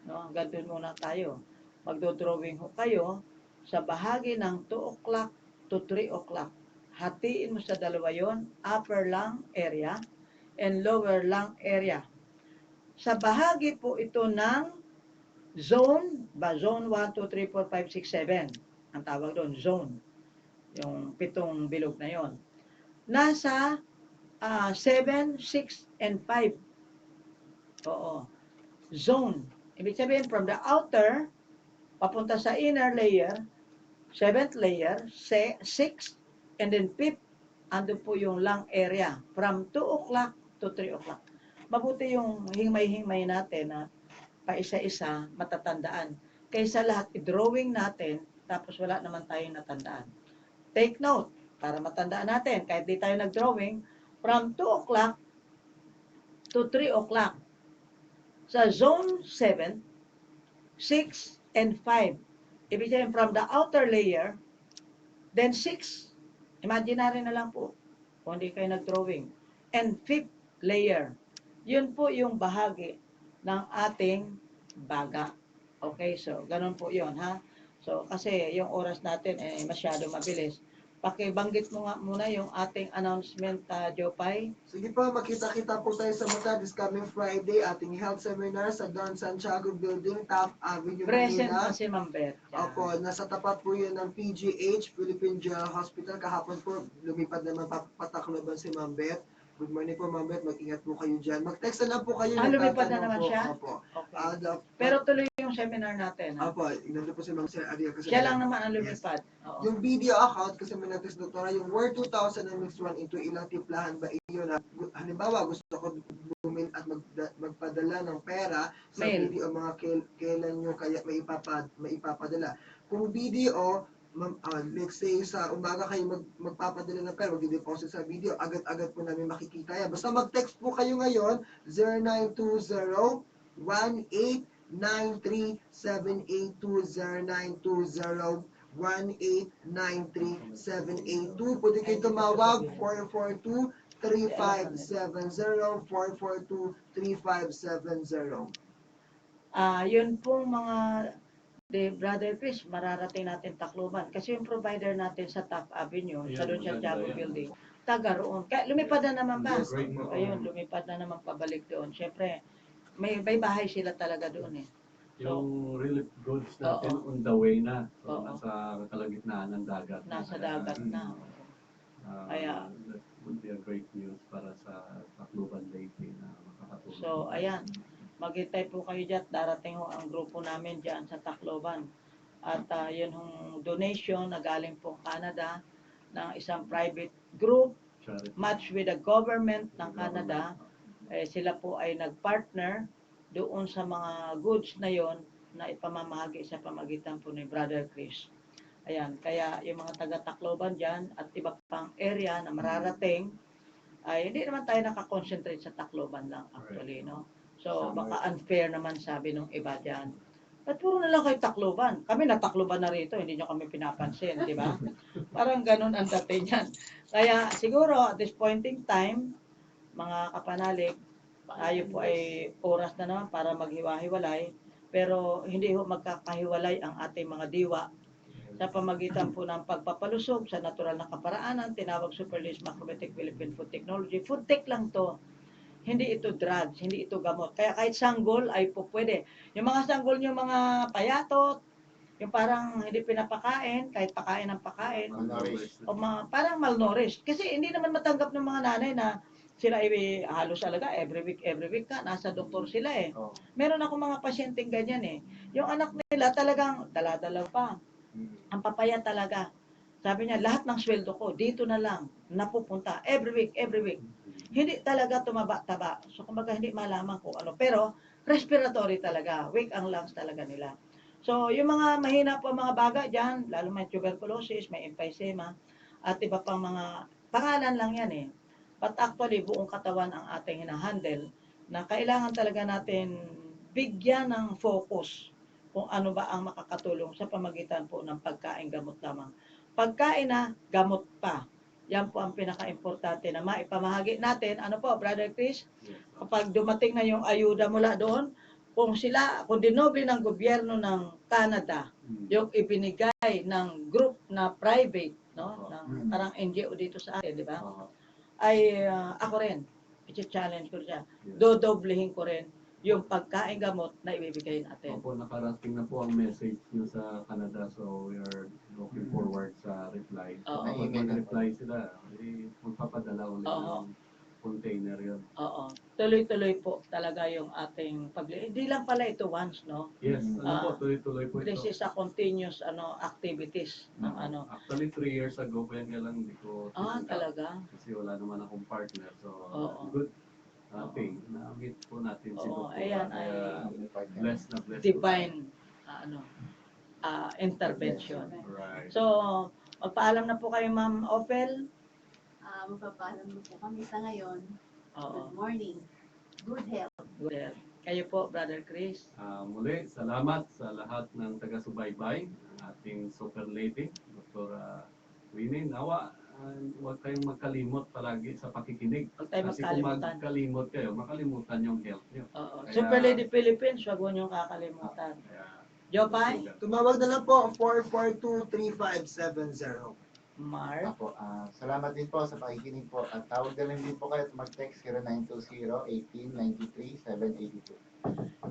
No? Hanggang doon muna tayo. Magdo-drawing ho kayo sa bahagi ng 2 o'clock to 3 o'clock. Hatiin mo sa dalawa yon, upper lung area and lower lung area. Sa bahagi po ito ng zone, zone 1, 2, 3, 4, 5, 6, 7. Ang tawag doon, zone. Yung 7 bilog na yon. Nasa 7, 6, and 5. Oo. Zone. Ibig sabihin, from the outer papunta sa inner layer, 7th layer, 6th, and then 5th, ando po yung lung area from 2 o'clock to 3 o'clock. Mabuti yung himay-himay natin na paisa-isa matatandaan. Kaysa lahat i-drawing natin tapos wala naman tayong natandaan. Take note, para matandaan natin, kahit di tayo nag-drawing, from 2 o'clock to 3 o'clock. Sa zone 7, 6, and 5. Ibig sabihin, from the outer layer, then 6, imaginary na lang po, kung hindi kayo nag-drawing. And 5th layer, yun po yung bahagi ng ating baga. Okay, so ganun po yun, ha? So, kasi yung oras natin masyado mabilis. Pakibanggit mo nga muna yung ating announcement, Jopay. Sige po, makita-kita po tayo sa mata this coming Friday, ating health seminar sa Don Santiago Building, Top Avenue, Present Manila. pa si Ma'am Beth. Opo, nasa tapat po yun ng PGH, Philippine General Hospital. Kahapon po, lumipad naman Patacloban si Ma'am Beth. Good morning po, Ma'am Beth. Mag-ingat po kayo dyan. Mag-text na lang po kayo. Lumipad na nagtatanong naman po. siya? Opo. Okay. Pero tuloy yung seminar natin, ha? Opo, nandun po si Ma'am Sir Ariel. Kasi Siya lang naman ang lumipad. Oo. yung video account, kasi may nag-test doktora, yung Word 2000 na mix 1 into ilang tiplahan ba iyon na, halimbawa, gusto ko bumin at magpadala ng pera sa Mail. video, mga kailan nyo kaya maipapadala. Kung video, let's say sa umaga kayo magpapadala ng pera, mag-deposit sa video, agad-agad po namin makikita yan. Basta mag-text po kayo ngayon, 0920-1893-7820920. 1893-782. Pwede kayo tumawag 442-3570, 442-3570. Yun pong mga Brother Chris, mararating natin Tacloban. Kasi yung provider natin sa Top Avenue, sa Don Santiago Building, taga roon. Kaya lumipad na naman ba? Yes, great po. Ayun, lumipad na naman pabalik doon. Siyempre, may bahay sila talaga doon eh. Yung relief goods natin on the way na. So, Oo. nasa kalagitnaan ng dagat. Nasa dagat na. Kaya- That would be a great news para sa Tacloban Leyte na makakatulong. So, ayan. Maghintay po kayo dyan. Darating ho ang grupo namin dyan sa Tacloban. At yun hong donation na galing po Canada ng isang private group Charity. match with the government ng Canada. Sila po ay nag-partner doon sa mga goods na yon na ipamamahagi sa pamagitan po ni Brother Chris. Ayan, kaya yung mga taga-Tacloban dyan at iba pang area na mararating, ay hindi naman tayo nakakonsentrate sa Tacloban lang actually, no? So, baka unfair naman sabi nung iba dyan. Ba't puro na lang kayo Tacloban? Kami na Tacloban na rito, hindi nyo kami pinapansin, di ba? Parang ganun ang dating yan. Kaya siguro at this point in time, mga kapanalig, tayo po ay oras na naman para maghiwa-hiwalay, pero hindi ho magkakahiwalay ang ating mga diwa sa pamagitan po ng pagpapalusog sa natural na kaparaanan, tinawag Superlist Macrometic Philippine Food Technology. Food tech lang to. Hindi ito drugs, hindi ito gamot. Kaya kahit sanggol ay po pwede. Yung mga sanggol yung mga payatot, yung parang hindi pinapakain, kahit pakain ng pakain, Malnourished. o parang malnourished. Kasi hindi naman matanggap ng mga nanay na sila ay halos talaga every week ka, nasa doktor sila eh. Oh. Meron ako mga pasyenteng ganyan eh. Yung anak nila talagang dala-dala pa. Ang papaya talaga. Sabi niya, lahat ng sweldo ko, dito na lang, napupunta. Every week. Hindi talaga tumaba-taba. So, kumbaga, hindi malaman kung ano. Pero, respiratory talaga. Weak ang lungs talaga nila. So, yung mga mahina po mga baga dyan, lalo may tuberculosis, may emphysema, at iba pang mga pangalan lang yan eh. But actually, buong katawan ang ating hinahandle na kailangan talaga natin bigyan ng focus kung ano ba ang makakatulong sa pamagitan po ng pagkain gamot lamang. Pagkain na gamot pa. Yan po ang pinaka-importante na maipamahagi natin. Ano po, Brother Chris? Kapag dumating na yung ayuda mula doon, kung dinoble ng gobyerno ng Canada, yung ibinigay ng group na private, no? Ng parang NGO dito sa atin, di ba? Ay ako rin, i-challenge ko siya. Dodoblehin ko rin yung pagkain gamot na ibibigay natin. Opo, nakarating na po ang message nyo sa Canada, so we are looking forward sa reply. So, Oo. kapag mag-reply sila, magpapadala ulit Oo. ng container yun. Oo. Tuloy-tuloy po talaga yung ating hindi lang pala ito once, no? Yes, ano po, Ah, tuloy-tuloy po This ito. is a continuous activities ng ano. Actually, 3 years ago, kaya nga lang hindi ko tinanggap. Talaga? Kasi wala naman akong partner. So, Oo. good Oo. thing na meet po natin si Oo, Dr. ayan Kaya ay blessed na blessed po divine intervention. tayo. Right. So, magpaalam na po kayo, Ma'am Opel. Magpapaalam na po kami sa ngayon. Oo. Good morning. Good health. Good. Kayo po, Brother Chris. Muli, salamat sa lahat ng taga-subaybay, ang ating super lady, Dr. Winnie. Nawa, huwag kayong magkalimot palagi sa pakikinig. Huwag tayo Kasi kung magkalimutan. magkalimot kayo, makalimutan yung health nyo. Oo. Kaya- Super Lady Philippines, huwag mo niyong kakalimutan. Kaya, Jopay, Tumawag na lang po 442-3570. Mark. Apo, salamat din po sa pakikinig po. At tawag na lang din po kayo at mag-text 0920-1893-782.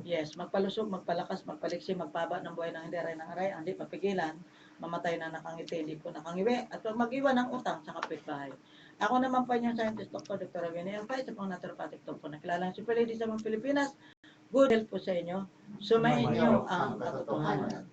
Yes, magpalusog, magpalakas, magpaliksi, magpaba ng buhay ng hindi aray ng aray, hindi mapigilan, mamatay na nakangiti, hindi po nakangiwi, at huwag mag-iwan ng utang sa kapitbahay. Ako naman po yung scientist Dr. Ravenel Pay, sa pang naturopathic doctor na kilalang Super Lady sa mga Pilipinas. Good health po sa inyo. Sumayin niyo ang katotohanan.